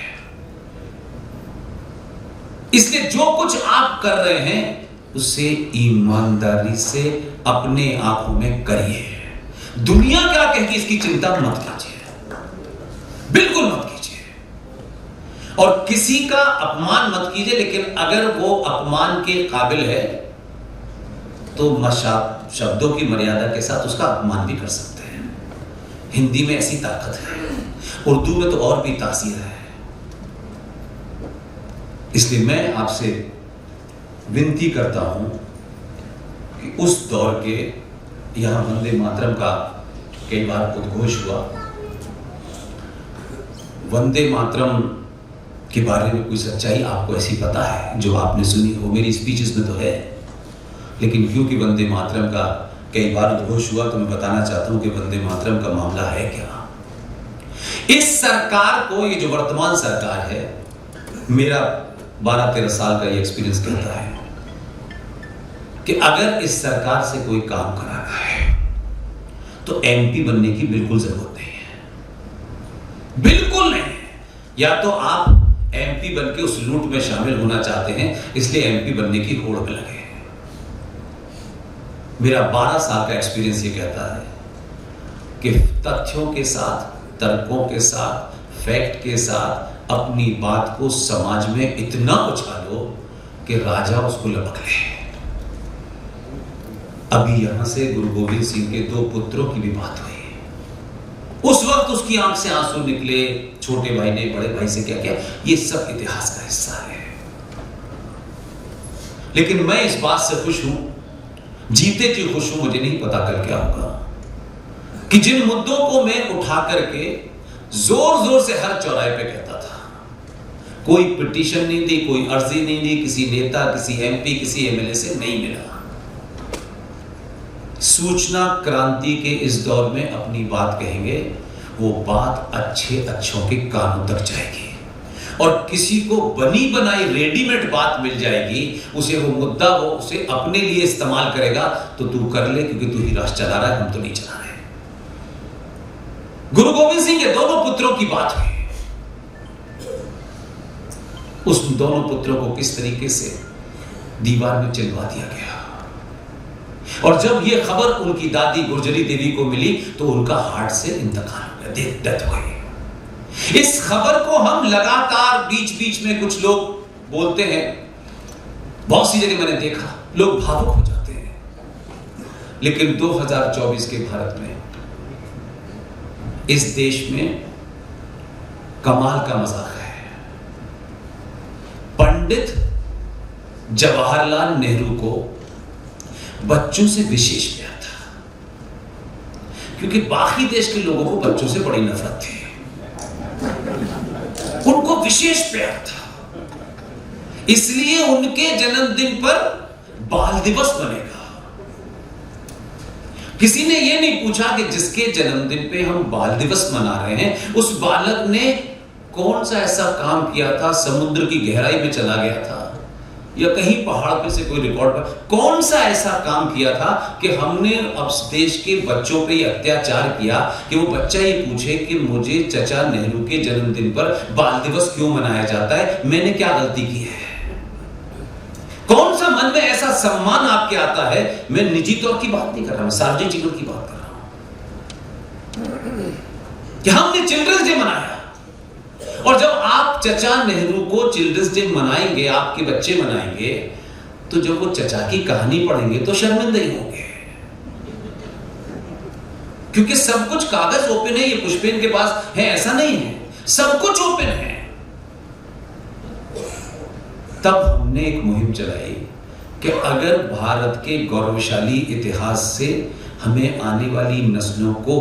[SPEAKER 2] इसलिए जो कुछ आप कर रहे हैं उसे ईमानदारी से अपने आंखों में करिए। दुनिया क्या कहेगी इसकी चिंता मत कीजिए, बिल्कुल मत कीजिए। और किसी का अपमान मत कीजिए, लेकिन अगर वो अपमान के काबिल है तो शब्दों की मर्यादा के साथ उसका अपमान भी कर सकते हैं। हिंदी में ऐसी ताकत है, उर्दू में तो और भी तासीर है। इसलिए मैं आपसे विनती करता हूं कि उस दौर के यहां वंदे मातरम का कई बार उद्घोष हुआ। वंदे मातरम के बारे में कोई सच्चाई आपको ऐसी पता है जो आपने सुनी हो, मेरी स्पीचेस में तो है, लेकिन क्योंकि वंदे मातरम का कई बार उद्घोष हुआ तो मैं बताना चाहता हूं कि वंदे मातरम का मामला है क्या। इस सरकार को, ये जो वर्तमान सरकार है, मेरा 12-13 साल का ये एक्सपीरियंस कहता है कि अगर इस सरकार से कोई काम कराना है तो एमपी बनने की बिल्कुल जरूरत नहीं है, बिल्कुल नहीं। या तो आप एमपी बन के उस लूट में शामिल होना चाहते हैं, इसलिए एमपी बनने की होड़ में लगे। मेरा 12 साल का एक्सपीरियंस ये कहता है कि तथ्यों के साथ, तर्कों के साथ, फैक्ट के साथ अपनी बात को समाज में इतना उछालो कि राजा उसको लपक ले। अभी यहां से गुरु गोविंद सिंह के 2 पुत्रों की भी बात हुई। उस वक्त उसकी आंख से आंसू निकले, छोटे भाई ने बड़े भाई से क्या किया, ये सब इतिहास का हिस्सा है। लेकिन मैं इस बात से खुश हूं, जीते जी खुश हूं, मुझे नहीं पता कल क्या होगा, कि जिन मुद्दों को मैं उठा करके जोर जोर से हर चौराहे पे कहता था, कोई पिटीशन नहीं दी, कोई अर्जी नहीं दी, किसी नेता, किसी एमपी, किसी एमएलए से नहीं मिला। सूचना क्रांति के इस दौर में अपनी बात कहेंगे, वो बात अच्छों के कानों तक जाएगी। और किसी को बनी बनाई रेडीमेड बात मिल जाएगी, उसे वो मुद्दा वो उसे अपने लिए इस्तेमाल करेगा, तो तू कर ले, क्योंकि तू ही राष्ट्र चला रहा है, हम तो नहीं चला रहे। गुरु गोविंद सिंह के दोनों पुत्रों की बात हुई। उस दोनों पुत्रों को किस तरीके से दीवार में चिलवा दिया गया। और जब यह खबर उनकी दादी गुर्जरी देवी को मिली तो उनका हार्ट से इंतकाल हो गया, डेथ हो गई। इस खबर को हम लगातार बीच बीच में कुछ लोग बोलते हैं, बहुत सी जगह मैंने देखा लोग भावुक हो जाते हैं। लेकिन 2024 के भारत में, इस देश में कमाल का मजाक है। पंडित जवाहरलाल नेहरू को बच्चों से विशेष प्यार था, क्योंकि बाकी देश के लोगों को बच्चों से बड़ी नफरत थी, उनको विशेष प्यार था। इसलिए उनके जन्मदिन पर बाल दिवस बनेगा। किसी ने यह नहीं पूछा कि जिसके जन्मदिन पे हम बाल दिवस मना रहे हैं, उस बालक ने कौन सा ऐसा काम किया था, समुद्र की गहराई में चला गया था या कहीं पहाड़ पे से कोई रिकॉर्ड पर, कौन सा ऐसा काम किया था कि हमने अब देश के बच्चों पे अत्याचार किया कि वो बच्चा ये पूछे कि मुझे चचा नेहरू के जन्मदिन पर बाल दिवस क्यों मनाया जाता है, मैंने क्या गलती की है। कौन सा मन में ऐसा सम्मान आपके आता है। मैं निजी तौर की बात नहीं कर रहा, मैं सार्वजनिक जीवन की बात कर रहा हूं कि हमने चिल्ड्रंस डे मनाया, और जब आप चचा नेहरू को चिल्ड्रंस डे मनाएंगे, आपके बच्चे मनाएंगे, तो जब वो चचा की कहानी पढ़ेंगे तो शर्मिंदा ही होंगे। क्योंकि सब कुछ कागज ओपन है, ये पुष्पेन के पास है ऐसा नहीं है, सब कुछ ओपन है। तब हमने एक मुहिम चलाई कि अगर भारत के गौरवशाली इतिहास से हमें आने वाली नस्लों को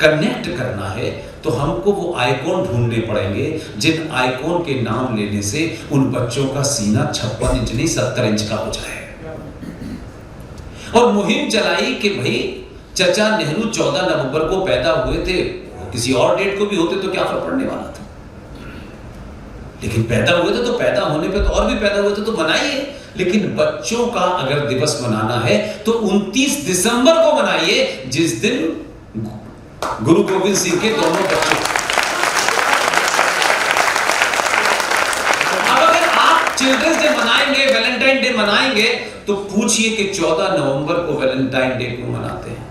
[SPEAKER 2] कनेक्ट करना है तो हमको वो आइकॉन ढूंढने पड़ेंगे जिन आइकॉन के नाम लेने से उन बच्चों का सीना 56 इंच नहीं 70 इंच का हो जाए। और मुहिम चलाई कि भाई चाचा नेहरू 14 नवंबर को पैदा हुए थे, किसी और डेट को भी होते तो क्या फर्क पड़ने वाला था, लेकिन पैदा हुए थे तो पैदा होने पे तो और भी पैदा हुए थे तो मनाइए। लेकिन बच्चों का अगर दिवस मनाना है तो 29 दिसंबर को मनाइए, जिस दिन गुरु गोविंद सिंह के दोनों बच्चे। अब अगर आप चिल्ड्रंस डे मनाएंगे, वैलेंटाइन डे मनाएंगे, तो पूछिए कि 14 नवंबर को वैलेंटाइन डे क्यों मनाते हैं।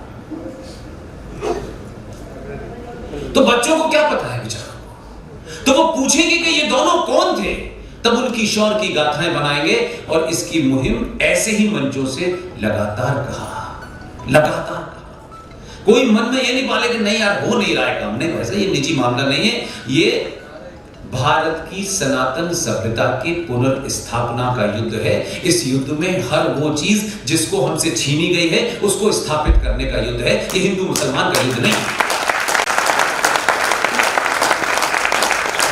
[SPEAKER 2] तो बच्चों को क्या पता है बेचारों को, तो वो पूछेंगे कि ये दोनों कौन थे, तब उनकी शौर्य की गाथाएं बनाएंगे। और इसकी मुहिम ऐसे ही मंचों से लगातार कहा, कोई मन में ये नहीं पाले कि नहीं यार हो नहीं रहा है काम, नहीं, वैसे ये निजी मामला नहीं है, ये भारत की सनातन सभ्यता की पुनर्स्थापना का युद्ध है। इस युद्ध में हर वो चीज जिसको हमसे छीनी गई है उसको स्थापित करने का युद्ध है, ये हिंदू मुसलमान का युद्ध नहीं।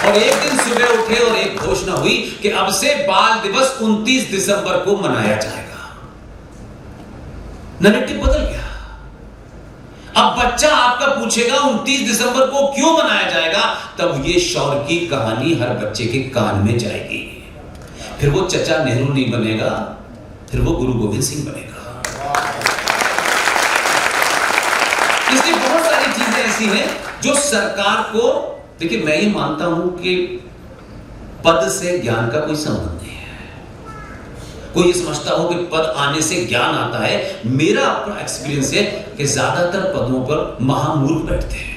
[SPEAKER 2] और एक दिन सुबह उठे और एक घोषणा हुई कि अब से बाल दिवस 29 दिसंबर को मनाया जाएगा। नैरेटिव बदल गया। अब बच्चा आपका पूछेगा 29 दिसंबर को क्यों मनाया जाएगा, तब ये शौर्य की कहानी हर बच्चे के कान में जाएगी। फिर वो चाचा नेहरू नहीं बनेगा, फिर वो गुरु गोविंद सिंह बनेगा। इसलिए बहुत सारी चीजें ऐसी हैं जो सरकार को, देखिए मैं ये मानता हूं कि पद से ज्ञान का कोई संबंध नहीं है। कोई ये समझता हो कि पद आने से ज्ञान आता है, मेरा अपना एक्सपीरियंस है कि ज्यादातर पदों पर महामूर्ख बैठते हैं।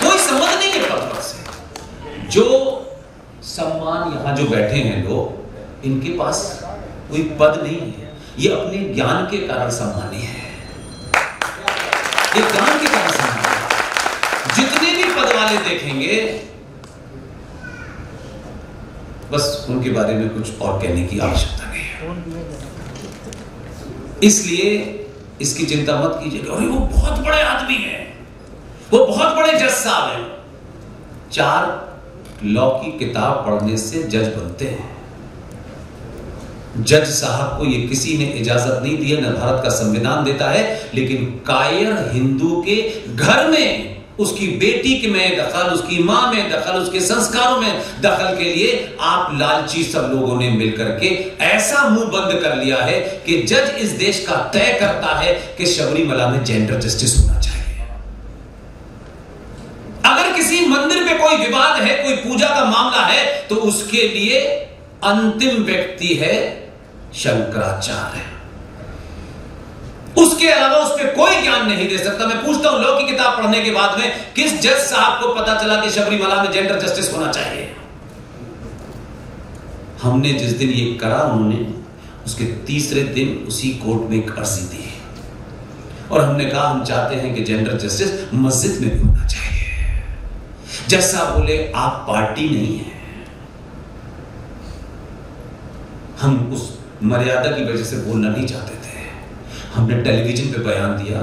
[SPEAKER 2] कोई संबंध नहीं है पद से। जो सम्मान यहां जो बैठे हैं लोग, इनके पास कोई पद नहीं है, ये अपने ज्ञान के कारण सम्मानी है, ये ज्ञान के कारण सम्मानी है। जितने भी पद वाले देखेंगे बस उनके बारे में कुछ और कहने की आवश्यकता नहीं है। इसलिए इसकी चिंता मत कीजिएगा। अरे वो बहुत बड़े आदमी हैं, वो बहुत बड़े जज साहब हैं। 4 लॉ की किताब पढ़ने से जज बनते हैं। जज साहब को ये किसी ने इजाजत नहीं दी है, न भारत का संविधान देता है, लेकिन कायर हिंदू के घर में उसकी बेटी के में दखल, उसकी मां में दखल, उसके संस्कारों में दखल के लिए आप लालची सब लोगों ने मिलकर के ऐसा मुंह बंद कर लिया है कि जज इस देश का तय करता है कि शबरीमला में जेंडर जस्टिस होना चाहिए। अगर किसी मंदिर में कोई विवाद है, कोई पूजा का मामला है, तो उसके लिए अंतिम व्यक्ति है शंकराचार्य। उसके अलावा उस पर कोई ज्ञान नहीं दे सकता। मैं पूछता हूं, लॉ की किताब पढ़ने के बाद में किस जज साहब को पता चला कि शबरीमला में जेंडर जस्टिस होना चाहिए? हमने जिस दिन ये करा, उन्होंने उसके तीसरे दिन उसी कोर्ट में एक अर्जी दी और हमने कहा हम चाहते हैं कि जेंडर जस्टिस मस्जिद में भी होना चाहिए। जज साहब बोले आप पार्टी नहीं है। हम उस मर्यादा की वजह से बोलना नहीं चाहते थे। हमने टेलीविजन पे बयान दिया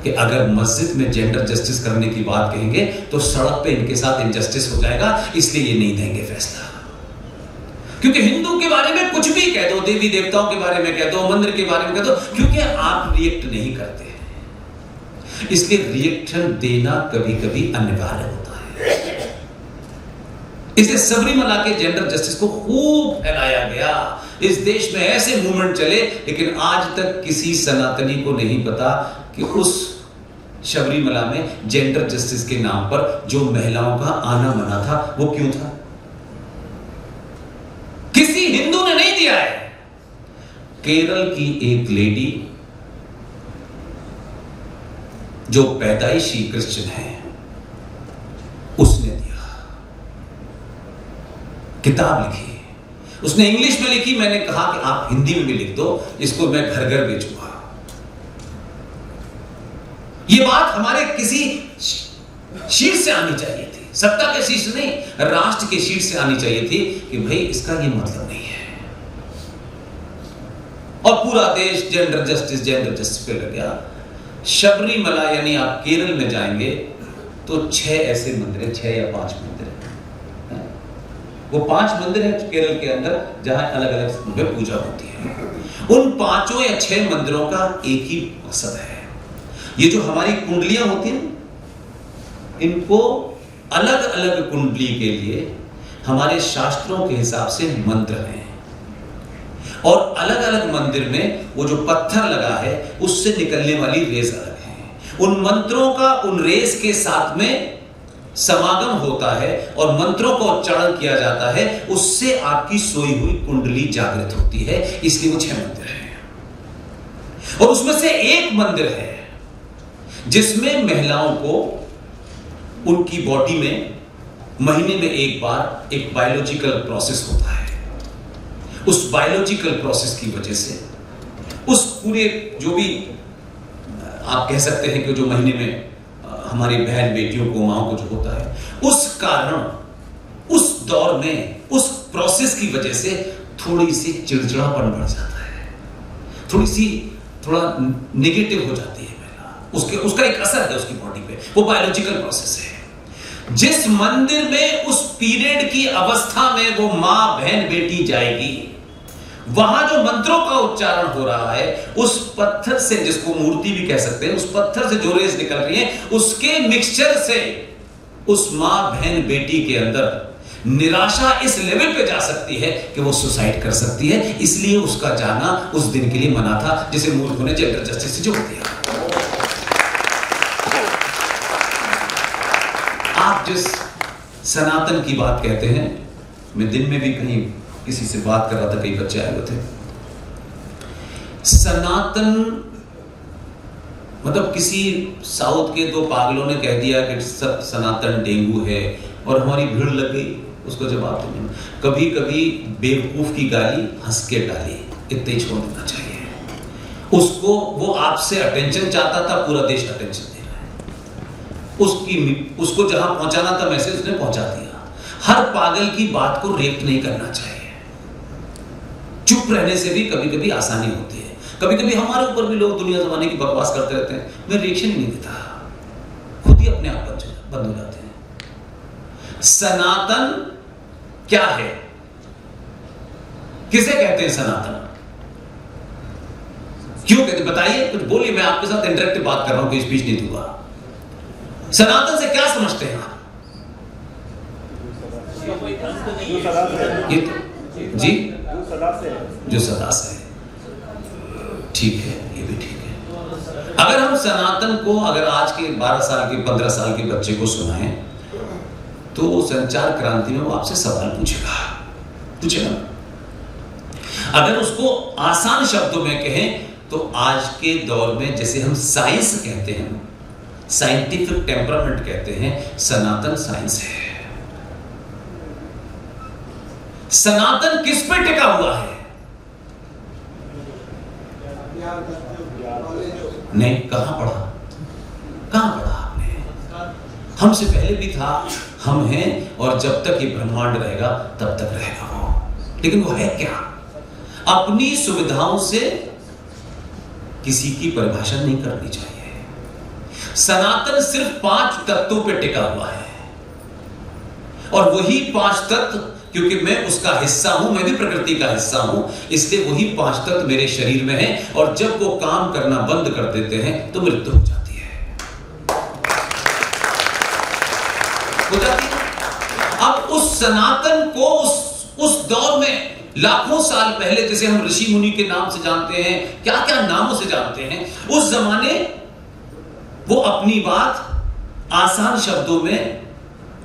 [SPEAKER 2] कि अगर मस्जिद में जेंडर जस्टिस करने की बात कहेंगे तो सड़क पे इनके साथ इनजस्टिस हो जाएगा, इसलिए ये नहीं देंगे फैसला। क्योंकि हिंदू के बारे में कुछ भी कह दो, देवी देवताओं के बारे में कह दो, मंदिर के बारे में कह दो, क्योंकि आप रिएक्ट नहीं करते, इसलिए रिएक्शन देना कभी कभी अनिवार्य होता है। इसलिए सबरीमला के जेंडर जस्टिस को खूब फैलाया गया। इस देश में ऐसे मूवमेंट चले, लेकिन आज तक किसी सनातनी को नहीं पता कि उस शबरीमला में जेंडर जस्टिस के नाम पर जो महिलाओं का आना मना था वो क्यों था। किसी हिंदू ने नहीं दिया है। केरल की एक लेडी जो पैदाइशी क्रिश्चियन है, उसने दिया, किताब लिखी, उसने इंग्लिश में लिखी। मैंने कहा कि आप हिंदी में भी लिख दो, इसको मैं घर घर बेचूंगा। ये बात हमारे किसी शीर्ष से आनी चाहिए थी, सत्ता के शीर्ष नहीं, राष्ट्र के शीर्ष से आनी चाहिए थी कि भाई इसका ये मतलब नहीं है। और पूरा देश जेंडर जस्टिस पे लग गया। शबरीमला यानी आप केरल में जाएंगे तो 6 ऐसे मंदिर है, 6 या 5 मंदिर है। वो 5 मंदिर है केरल के अंदर जहां अलग अलग में पूजा होती है। उन 5 या 6 मंदिरों का एक ही मकसद है, ये जो हमारी कुंडलियां होती हैं, इनको अलग अलग कुंडली के लिए हमारे शास्त्रों के हिसाब से मंत्र हैं, और अलग अलग मंदिर में वो जो पत्थर लगा है उससे निकलने वाली रेस अलग है। उन मंत्रों का उन रेस के साथ में समागम होता है और मंत्रों का उच्चारण किया जाता है, उससे आपकी सोई हुई कुंडली जागृत होती है। इसलिए वो 6 मंदिर हैं। और उसमें से एक मंदिर है जिसमें महिलाओं को उनकी बॉडी में महीने में एक बार एक बायोलॉजिकल प्रोसेस होता है। उस बायोलॉजिकल प्रोसेस की वजह से उस पूरे जो भी आप कह सकते हैं कि जो महीने में हमारी बहन बेटियों को माओ को जो होता है, उस कारण उस दौर में उस प्रोसेस की वजह से थोड़ी सी चिड़चिड़ापन बढ़ जाता है, थोड़ा नेगेटिव हो जाती है महिला, उसका एक असर है उसकी बॉडी पे, वो बायोलॉजिकल प्रोसेस है। जिस मंदिर में उस पीरियड की अवस्था में वो मां बहन बेटी जाएगी, वहां जो मंत्रों का उच्चारण हो रहा है, उस पत्थर से, जिसको मूर्ति भी कह सकते हैं, उस पत्थर से जो रेस निकल रही है, उसके मिक्सचर से उस मां बहन बेटी के अंदर निराशा इस लेवल पे जा सकती है कि वो सुसाइड कर सकती है। इसलिए उसका जाना उस दिन के लिए मना था, जिसे मूर्खों ने जेंडर जस्टिस से जोड़ दिया। आप जिस सनातन की बात कहते हैं, मैं दिन में भी कहीं किसी से बात कर रहा था, कई बच्चे आए हुए थे। सनातन मतलब किसी साउथ के 2 पागलों ने कह दिया कि सनातन डेंगू है और हमारी भीड़ लग गई उसको जवाब देने में। कभी कभी बेवकूफ की गाली हंस के डाली, इतने छोड़ देना चाहिए उसको। वो आपसे अटेंशन चाहता था, पूरा देश अटेंशन दे रहा है उसको जहां पहुंचाना था मैसेज उसने पहुंचा दिया। हर पागल की बात को रिएक्ट नहीं करना चाहिए। चुप रहने से भी कभी कभी आसानी होती है। कभी कभी हमारे ऊपर भी लोग दुनिया जमाने की बकवास करते रहते हैं, मैं रिएक्शन ही नहीं देता, खुद ही अपने आप बंद हो जाते हैं। सनातन क्या है, किसे कहते हैं सनातन, क्यों कहते, बताइए, कुछ बोलिए। मैं आपके साथ इंटरेक्टिव बात कर रहा हूं, कोई स्पीच नहीं दूंगा। सनातन से क्या समझते हैं आप? जी, जो सदा से है। ठीक है, ये भी ठीक है। अगर हम सनातन को, अगर आज के 12 साल के 15 साल के बच्चे को सुनाएं तो संचार क्रांति में वो आपसे सवाल पूछेगा। अगर उसको आसान शब्दों में कहें तो आज के दौर में जैसे हम साइंस कहते हैं, साइंटिफिक टेम्परामेंट कहते हैं, सनातन साइंस है। सनातन किस पे टिका हुआ है? नहीं, कहां पढ़ा आपने? हमसे पहले भी था, हम हैं, और जब तक ये ब्रह्मांड रहेगा तब तक रहेगा वो। लेकिन वो है क्या? अपनी सुविधाओं से किसी की परिभाषा नहीं करनी चाहिए। सनातन सिर्फ 5 तत्वों पे टिका हुआ है, और वही 5 तत्व, क्योंकि मैं उसका हिस्सा हूं, मैं भी प्रकृति का हिस्सा हूं, इसलिए वही 5 तत्व मेरे शरीर में हैं, और जब वो काम करना बंद कर देते हैं तो मृत्यु हो जाती है। अब उस सनातन को उस दौर में लाखों साल पहले, जैसे हम ऋषि मुनि के नाम से जानते हैं, क्या क्या नामों से जानते हैं, उस जमाने वो अपनी बात आसान शब्दों में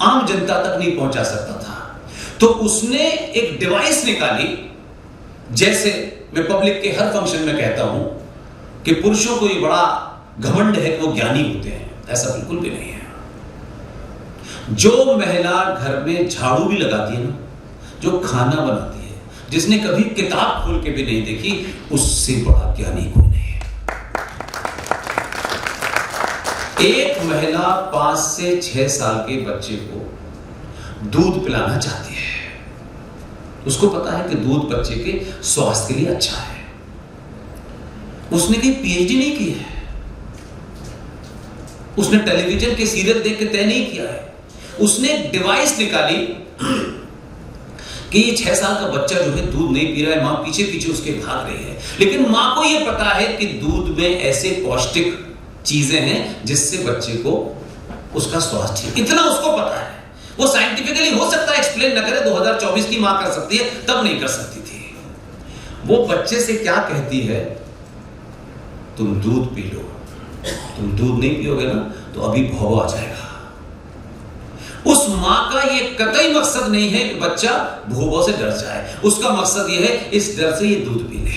[SPEAKER 2] आम जनता तक नहीं पहुंचा सकता था। तो उसने एक डिवाइस निकाली, जैसे मैं पब्लिक के हर फंक्शन में कहता हूं कि पुरुषों को ये बड़ा घमंड है कि वो ज्ञानी होते हैं, ऐसा बिल्कुल भी नहीं है। जो महिला घर में झाड़ू भी लगाती है ना, जो खाना बनाती है, जिसने कभी किताब खोल के भी नहीं देखी, उससे बड़ा ज्ञानी कोई नहीं है। एक महिला 5 से 6 साल के बच्चे को दूध पिलाना चाहती है। उसको पता है कि दूध बच्चे के स्वास्थ्य के लिए अच्छा है। उसने कहीं पीएचडी नहीं की है, उसने टेलीविजन के सीरियल देख के तय नहीं किया है। उसने एक डिवाइस निकाली कि ये 6 साल का बच्चा जो है दूध नहीं पी रहा है, मां पीछे पीछे उसके भाग रही है, लेकिन मां को यह पता है कि दूध में ऐसे पौष्टिक चीजें हैं जिससे बच्चे को उसका स्वास्थ्य, इतना उसको पता है। वो साइंटिफिकली हो सकता है एक्सप्लेन न करे, 2024 की मां कर सकती है, तब नहीं कर सकती थी। वो बच्चे से क्या कहती है, तुम दूध पी लो, तुम दूध नहीं पियोगे ना तो अभी भौं आ जाएगा। उस मां का ये कतई मकसद नहीं है कि बच्चा भूबों से डर जाए, उसका मकसद ये है इस डर से ये दूध पी ले,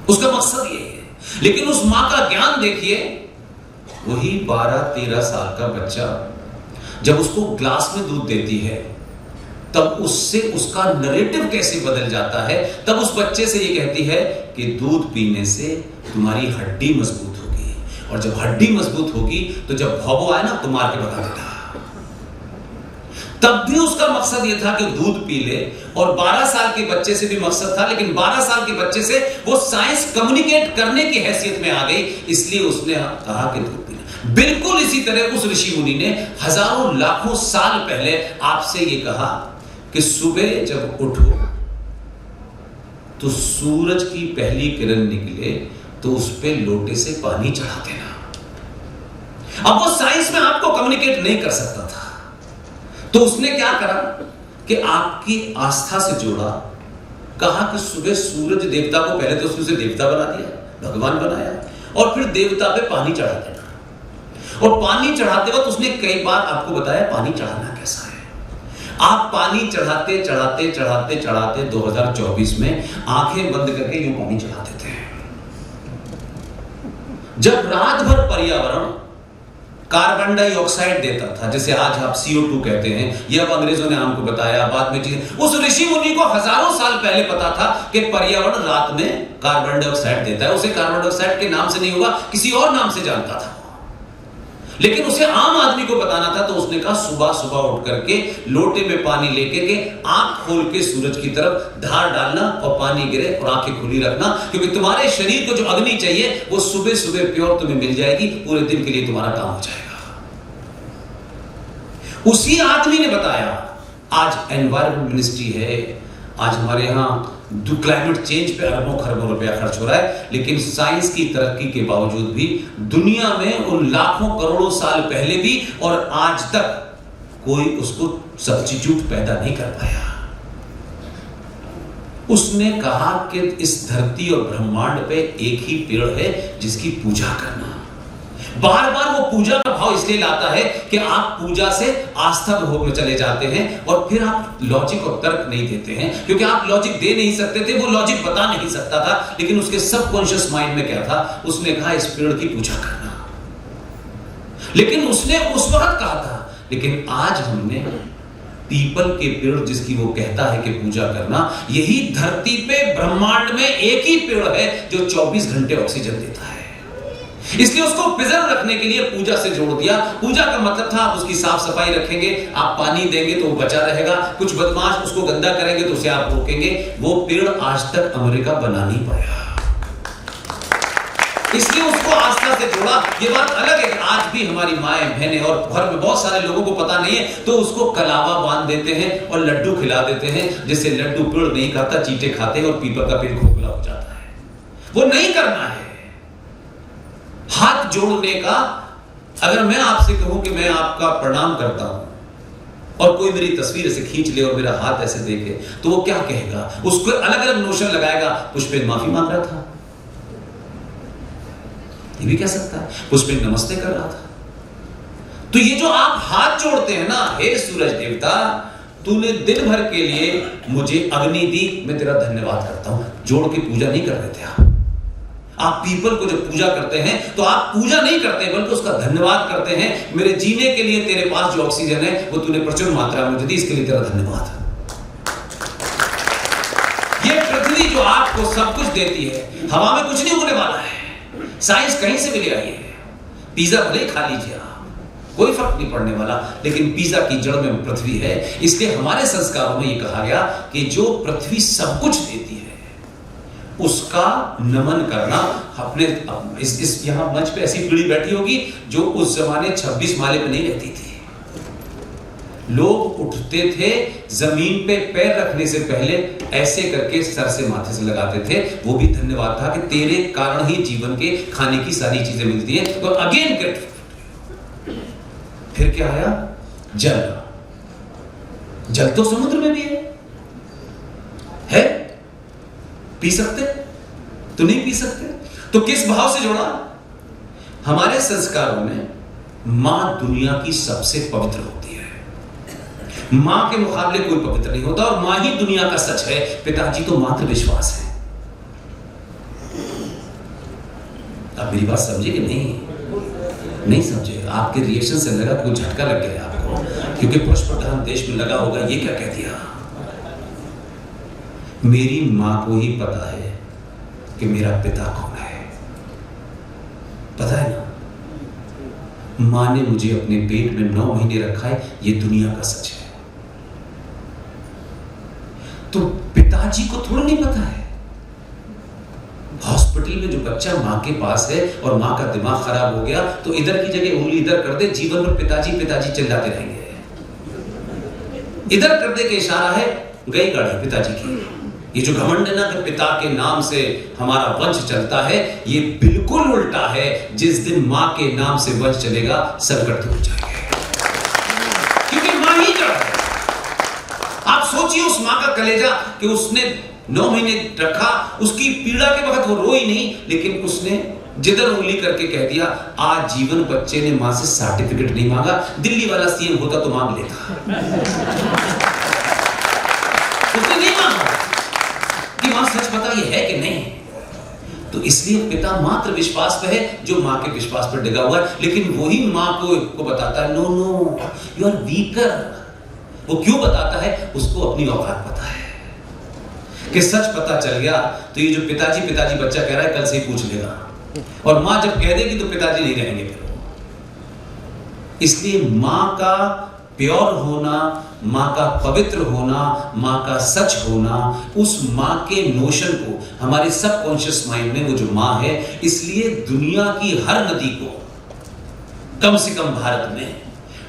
[SPEAKER 2] उसका मकसद ये है। लेकिन उस मां का ज्ञान देखिए, वही 12-13 साल का बच्चा जब उसको ग्लास में दूध देती है तब उससे उसका नरेटिव कैसे बदल जाता है। तब उस बच्चे से ये कहती है कि दूध पीने से तुम्हारी हड्डी मजबूत होगी, और जब हड्डी मजबूत होगी तो जब भौं आए ना तो मार के भगा देगा। तब भी उसका मकसद यह था कि दूध पी ले, और 12 साल के बच्चे से भी मकसद था, लेकिन 12 साल के बच्चे से वो साइंस कम्युनिकेट करने की हैसियत में आ गई, इसलिए उसने कहा कि दूध पी ले। बिल्कुल इसी तरह उस ऋषि मुनि ने हजारों लाखों साल पहले आपसे यह कहा कि सुबह जब उठो तो सूरज की पहली किरण निकले तो उस पे लोटे से पानी चढ़ा देना। अब वो साइंस में आपको कम्युनिकेट नहीं कर सकता था, तो उसने क्या करा कि आपकी आस्था से जोड़ा, कहा कि सुबह सूरज देवता को, पहले तो उसने उसे देवता बना दिया, भगवान बनाया, और फिर देवता पे पानी चढ़ा देना। और पानी चढ़ाते वक्त उसने कई बार आपको बताया पानी चढ़ाना कैसा है। आप पानी चढ़ाते चढ़ाते चढ़ाते चढ़ाते 2024 में आंखें बंद करके यूं पानी चढ़ा देते हैं। जब रात भर पर्यावरण कार्बन डाइऑक्साइड देता था, जिसे आज आप CO2 कहते हैं, यह अब अंग्रेजों ने हमको बताया, बाद में चीजें, उस ऋषि मुनि को हजारों साल पहले पता था कि पर्यावरण रात में कार्बन डाइऑक्साइड देता है। उसे कार्बन डाइऑक्साइड के नाम से नहीं होगा, किसी और नाम से जानता था, लेकिन उसे आम आदमी को बताना था। तो उसने कहा सुबह सुबह उठ करके लोटे में पानी लेके के आंख खोल के सूरज की तरफ धार डालना और पानी गिरे और आंखें खुली रखना, क्योंकि तुम्हारे शरीर को जो अग्नि चाहिए वो सुबह सुबह प्योर तुम्हें मिल जाएगी, पूरे दिन के लिए तुम्हारा काम हो जाएगा। उसी आदमी ने बताया। आज एनवायरमेंट मिनिस्ट्री है, आज हमारे यहां क्लाइमेट चेंज पे अरबों खरबों रुपया खर्च हो रहा है, लेकिन साइंस की तरक्की के बावजूद भी दुनिया में उन लाखों करोड़ों साल पहले भी और आज तक कोई उसको सब्स्टिट्यूट पैदा नहीं कर पाया। उसने कहा कि इस धरती और ब्रह्मांड पे एक ही पेड़ है जिसकी पूजा करना। बार बार वो पूजा का भाव इसलिए लाता है कि आप पूजा से आस्था भाव में चले जाते हैं, और फिर आप लॉजिक और तर्क नहीं देते हैं, क्योंकि आप लॉजिक दे नहीं सकते थे, वो लॉजिक बता नहीं सकता था। लेकिन उसके सबकॉन्शियस माइंड में क्या था, उसने कहा इस पेड़ की पूजा करना। लेकिन उसने उस वक्त कहा था, लेकिन आज हमने पीपल के पेड़ जिसकी वो कहता है कि पूजा करना, यही धरती पे ब्रह्मांड में एक ही पेड़ है जो 24 घंटे ऑक्सीजन देता है। इसलिए उसको प्रिजर्व रखने के लिए पूजा से जोड़ दिया। पूजा का मतलब था आप उसकी साफ सफाई रखेंगे, आप पानी देंगे तो वो बचा रहेगा, कुछ बदमाश उसको गंदा करेंगे तो उसे आप रोकेंगे। वो पेड़ आज तक अमेरिका बना नहीं पाया, इसलिए उसको आस्था से जोड़ा। ये बात अलग है कि आज भी हमारी माएं बहनें और घर में बहुत सारे लोगों को पता नहीं है, तो उसको कलावा बांध देते हैं और लड्डू खिला देते हैं, जिससे लड्डू पेड़ नहीं खाता, चींटे खाते हैं और पीपल का पेड़ खोखला हो जाता है। वो नहीं करना है। हाथ जोड़ने का, अगर मैं आपसे कहूं कि मैं आपका प्रणाम करता हूं और कोई मेरी तस्वीर ऐसे खींच ले और मेरा हाथ ऐसे देखे, तो वो क्या कहेगा? उसको अलग अलग नोशन लगाएगा। पुष्पेन माफी मांग रहा था, ये भी कह सकता है पुष्पेन नमस्ते कर रहा था। तो ये जो आप हाथ जोड़ते हैं ना, हे सूरज देवता, तूने दिन भर के लिए मुझे अग्नि दी, मैं तेरा धन्यवाद करता हूं। जोड़ के पूजा नहीं कर देते आप पीपल को जब पूजा करते हैं तो आप पूजा नहीं करते बल्कि उसका धन्यवाद करते हैं। मेरे जीने के लिए तेरे पास जो ऑक्सीजन है वो तूने प्रचुर मात्रा में मुझे दी, इसके लिए तेरा धन्यवाद। ये पृथ्वी जो आपको सब कुछ देती है, हवा में कुछ नहीं उगने वाला है, साइंस कहीं से भी ले आई है। पिज्जा भले ही खा लीजिए आप, कोई फर्क नहीं पड़ने वाला, लेकिन पिज्जा की जड़ में पृथ्वी है। इसलिए हमारे संस्कारों में ये कहा गया कि जो पृथ्वी सब कुछ देती है उसका नमन करना। अपने इस यहां मंच पे ऐसी पीढ़ी बैठी होगी जो उस जमाने 26 माले पे नहीं रहती थी। लोग उठते थे, जमीन पे पैर रखने से पहले ऐसे करके सर से माथे से लगाते थे। वो भी धन्यवाद था कि तेरे कारण ही जीवन के खाने की सारी चीजें मिलती हैं। तो अगेन गेट, फिर क्या आया? जल। जल तो समुद्र में भी है? पी सकते तो नहीं पी सकते। तो किस भाव से जोड़ा? हमारे संस्कारों में मां दुनिया की सबसे पवित्र होती है। मां के मुकाबले कोई पवित्र नहीं होता, और मां ही दुनिया का सच है। पिताजी तो मात्र विश्वास है। आप मेरी बात समझे कि नहीं समझे? आपके रिएक्शन से लगा कोई झटका लग गया आपको, क्योंकि पुरुष प्रधान देश में लगा होगा ये क्या कह दिया। मेरी मां को ही पता है कि मेरा पिता कौन है, पता है ना। मां ने मुझे अपने पेट में 9 महीने रखा है, ये दुनिया का सच है। तो पिताजी को थोड़ा नहीं पता है। हॉस्पिटल में जो बच्चा मां के पास है और मां का दिमाग खराब हो गया तो इधर की जगह उंगली इधर कर दे, जीवन भर पिताजी पिताजी चिल्लाते रहेंगे। इधर कर दे के इशारा है, गई गाड़ी पिताजी की। ये जो घमंड है ना कि पिता के नाम से हमारा वंश चलता है, ये बिल्कुल उल्टा है। जिस दिन मां के नाम से वंश चलेगा संकट दूर जाएंगे, क्योंकि मां ही जड़ है। आप सोचिए उस मां का कलेजा कि उसने 9 महीने रखा, उसकी पीड़ा के वक्त वो रोई नहीं, लेकिन उसने जिधर उंगली करके कह दिया। आज जीवन बच्चे ने मां से सर्टिफिकेट नहीं मांगा, दिल्ली वाला सीएम होता तो मांग लेता। उसने नहीं मांगा कि मां सच बता ये है कि नहीं। तो इसलिए पिता मात्र विश्वास पे है जो मां के विश्वास पर डिगा हुआ है, लेकिन वही मां को बताता है नो यू आर वीकर। वो क्यों बताता है? उसको अपनी औकात पता है कि सच पता चल गया तो ये जो पिताजी बच्चा कह रहा है कल से ही पूछ लेगा, और मां जब कह देगी तो पिताजी नहीं रहेंगे फिर। इसलिए मां का प्योर होना, मां का पवित्र होना, मां का सच होना, उस मां के नोशन को हमारे सबकॉन्शियस माइंड में वो जो मां है। इसलिए दुनिया की हर नदी को, कम से कम भारत में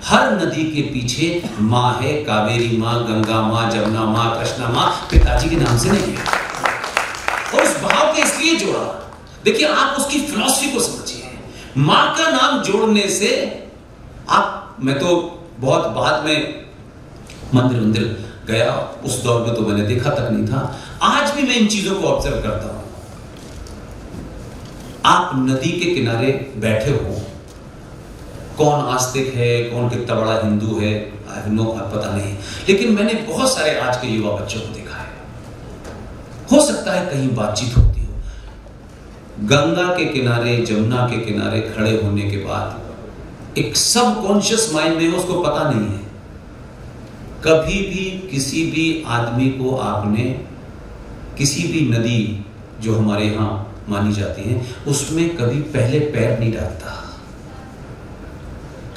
[SPEAKER 2] हर नदी के पीछे मां है। कावेरी मां, गंगा मां, जमुना मां, कृष्णा मां, पिताजी के नाम से नहीं है। और उस भाव के इसलिए जोड़ा, देखिए आप उसकी फिलॉसफी को समझिए। मां का नाम जोड़ने से मैं तो बहुत बाद में मंदिर गया, उस दौर में तो मैंने देखा तक नहीं था। आज भी मैं इन चीजों को ऑब्जर्व करता हूं। आप नदी के किनारे बैठे हो, कौन आस्तिक है, कौन कितना बड़ा हिंदू है, पता नहीं, लेकिन मैंने बहुत सारे आज के युवा बच्चों को देखा है। हो सकता है कहीं बातचीत होती हो, गंगा के किनारे, जमुना के किनारे खड़े होने के बाद एक सबकॉन्शियस माइंड में उसको पता नहीं है, कभी भी किसी भी आदमी को आपने किसी भी नदी जो हमारे यहां मानी जाती है उसमें कभी पहले पैर नहीं डालता,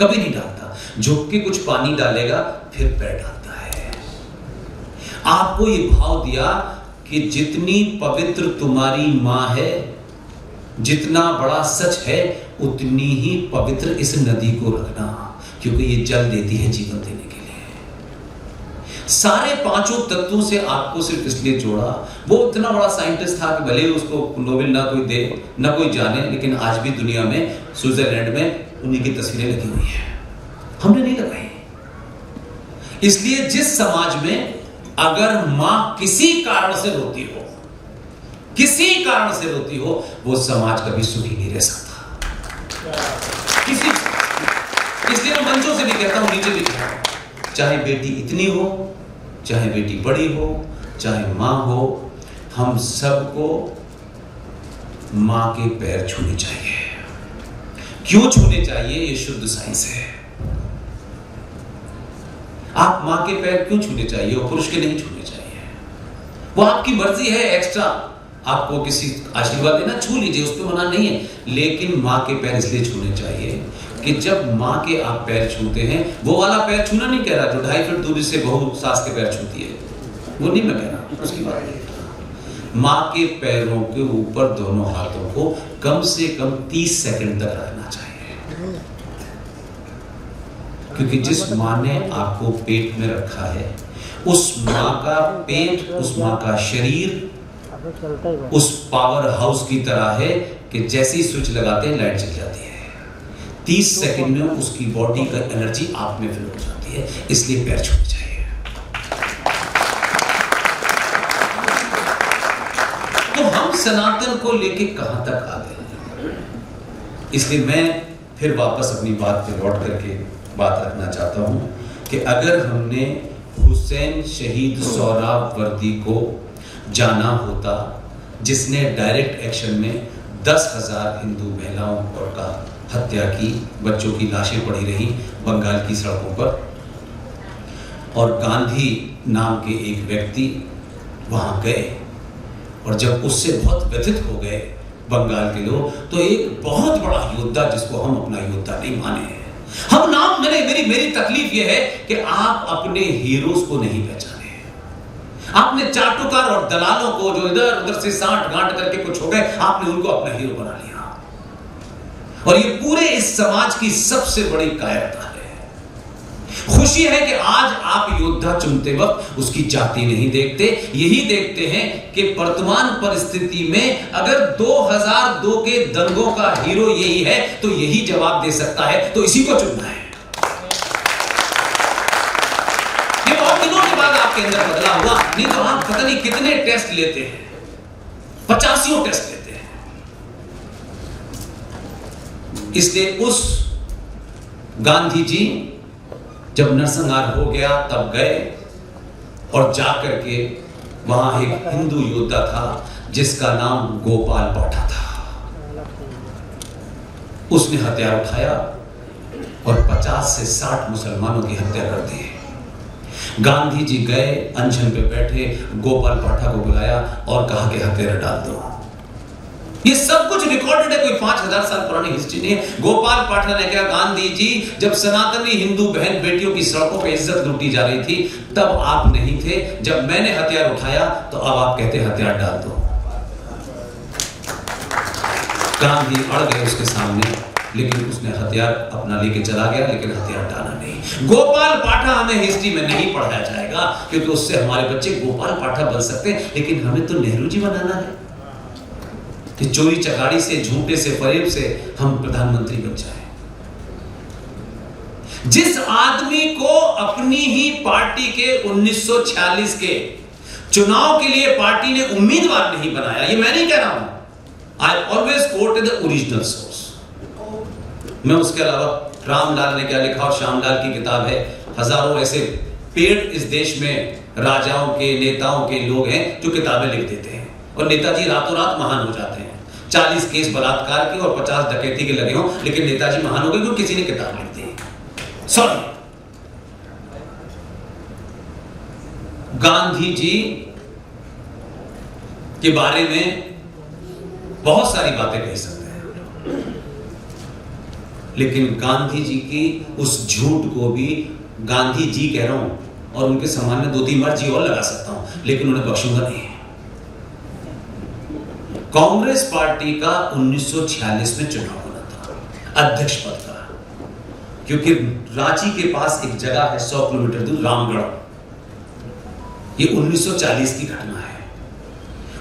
[SPEAKER 2] कभी नहीं डालता। झुक के कुछ पानी डालेगा फिर पैर डालता है। आपको ये भाव दिया कि जितनी पवित्र तुम्हारी मां है, जितना बड़ा सच है, उतनी ही पवित्र इस नदी को रखना, क्योंकि ये जल देती है जीवन देने के लिए। सारे 5 तत्वों से आपको सिर्फ इसलिए जोड़ा। वो इतना बड़ा साइंटिस्ट था कि भले उसको नोबेल ना कोई दे ना कोई जाने, लेकिन आज भी दुनिया में स्विट्जरलैंड में उन्हीं की तस्वीरें लगी हुई हैं, हमने नहीं लगाई। इसलिए जिस समाज में अगर मां किसी कारण से रोती हो, किसी कारण से रोती हो, वो समाज कभी सुखी नहीं रह सकता। इसलिए मैं मंचों से भी कहता हूं, नीचे भी कहता हूं, चाहे बेटी इतनी हो, चाहे बेटी बड़ी हो, चाहे मां हो, हम सबको मां के पैर छूने चाहिए। क्यों छूने चाहिए? ये शुद्ध साइंस है। आप मां के पैर क्यों छूने चाहिए और पुरुष के नहीं छूने चाहिए? वो आपकी मर्जी है। एक्स्ट्रा आपको किसी आशीर्वाद देना, छू लीजिए, उस पर मना नहीं है, लेकिन माँ के पैर इसलिए छूने चाहिए कि जब माँ के आप पैर छूते हैं, वो वाला पैर छूना नहीं कह रहा जो 2.5 फीट दूरी से बहू सास के पैर छूती है, वो नहीं मैं कह रहा, उसकी बात नहीं। माँ के पैरों के ऊपर दोनों हाथों को कम से कम 30 सेकंड तक रखना चाहिए, क्योंकि जिस माँ ने आपको पेट में रखा है, उस माँ का पेट, उस माँ का शरीर उस पावर हाउस की तरह है कि जैसे ही स्विच लगाते हैं लाइट जल जाती है। 30 सेकंड में उसकी बॉडी का एनर्जी आप में फिल हो जाती है, इसलिए पैर छूने चाहिए। तो हम सनातन को लेके कहां तक आ गए, इसलिए मैं फिर वापस अपनी बात पे लौट करके बात रखना चाहता हूं कि अगर हमने हुसैन शहीद सोहरावर्दी को जाना होता, जिसने डायरेक्ट एक्शन में 10,000 हिंदू महिलाओं और का हत्या की, बच्चों की लाशें पड़ी रही बंगाल की सड़कों पर, और गांधी नाम के एक व्यक्ति वहां गए, और जब उससे बहुत व्यथित हो गए बंगाल के लोग, तो एक बहुत बड़ा योद्धा जिसको हम अपना योद्धा नहीं माने हैं, हम नाम मेरी तकलीफ यह है कि आप अपने हीरोज को नहीं पहचाने। आपने चाटुकार और दलालों को जो इधर उधर से साठ गांठ करके कुछ हो गए, आपने उनको अपना हीरो बना लिया, और ये पूरे इस समाज की सबसे बड़ी कायरता है। खुशी है कि आज आप योद्धा चुनते वक्त उसकी जाति नहीं देखते, यही देखते हैं कि वर्तमान परिस्थिति में अगर 2002 के दंगों का हीरो यही है तो यही जवाब दे सकता है, तो इसी को चुनना है। आपके अंदर बदला हुआ, नहीं तो आप पता नहीं कितने टेस्ट लेते हैं, 85 टेस्ट लेते हैं। इसलिए उस गांधी जी जब नरसंहार हो गया तब गए, और जाकर के वहां एक हिंदू योद्धा था जिसका नाम गोपाल पाठा था, उसने हथियार उठाया और 50 से 60 मुसलमानों की हत्या कर दी। गांधी जी गए, अनशन पे बैठे, गोपाल पाठा को बुलाया और कहा कि हथियार डाल दो। ये सब कुछ रिकॉर्डेड है, कोई 5000 साल पुरानी हिस्ट्री नहीं है। गोपाल पाठा ने कहा, गांधी जी जब सनातनी हिंदू बहन बेटियों की सड़कों पे इज्जत लूटी जा रही थी तब आप नहीं थे, जब मैंने हथियार उठाया तो अब आप कहते हथियार डाल दो। गांधी अड़ गए उसके सामने, लेकिन उसने हथियार अपना लेके चला गया, लेकिन हथियार डाला नहीं। गोपाल पाठा हमें हिस्ट्री में नहीं पढ़ाया जाएगा, क्योंकि उससे हमारे बच्चे गोपाल पाठा बन सकते हैं, लेकिन हमें तो नेहरू जी बनाना है कि चोरी चकारी से, झूठे से, फरेब से हम प्रधानमंत्री बन जाए। जिस आदमी को अपनी ही पार्टी के 1946 के चुनाव के लिए पार्टी ने उम्मीदवार नहीं बनाया, ये मैं नहीं कह रहा हूं, I always quote the original source. मैं उसके अलावा रामलाल ने क्या लिखा, और श्यामलाल की किताब है, हजारों ऐसे पेड़ इस देश में राजाओं के, नेताओं के लोग हैं जो किताबें लिख देते हैं, और नेताजी रातों रात महान हो जाते हैं। 40 केस बलात्कार के और 50 डकैती के लगे हों, लेकिन नेताजी महान हो गए क्योंकि किसी ने किताब लिख दी। सॉरी, गांधी जी के बारे में बहुत सारी बातें कह सकते हैं, लेकिन गांधी जी की उस झूठ को भी, गांधी जी कह रहा हूं, और उनके सम्मान में 2-3 बार जी और लगा सकता हूं, लेकिन उन्हें बख्शूंगा नहीं। कांग्रेस पार्टी का 1946 में चुनाव होना था अध्यक्ष पद का, क्योंकि रांची के पास एक जगह है 100 किलोमीटर दूर, रामगढ़। ये 1940 की घटना है,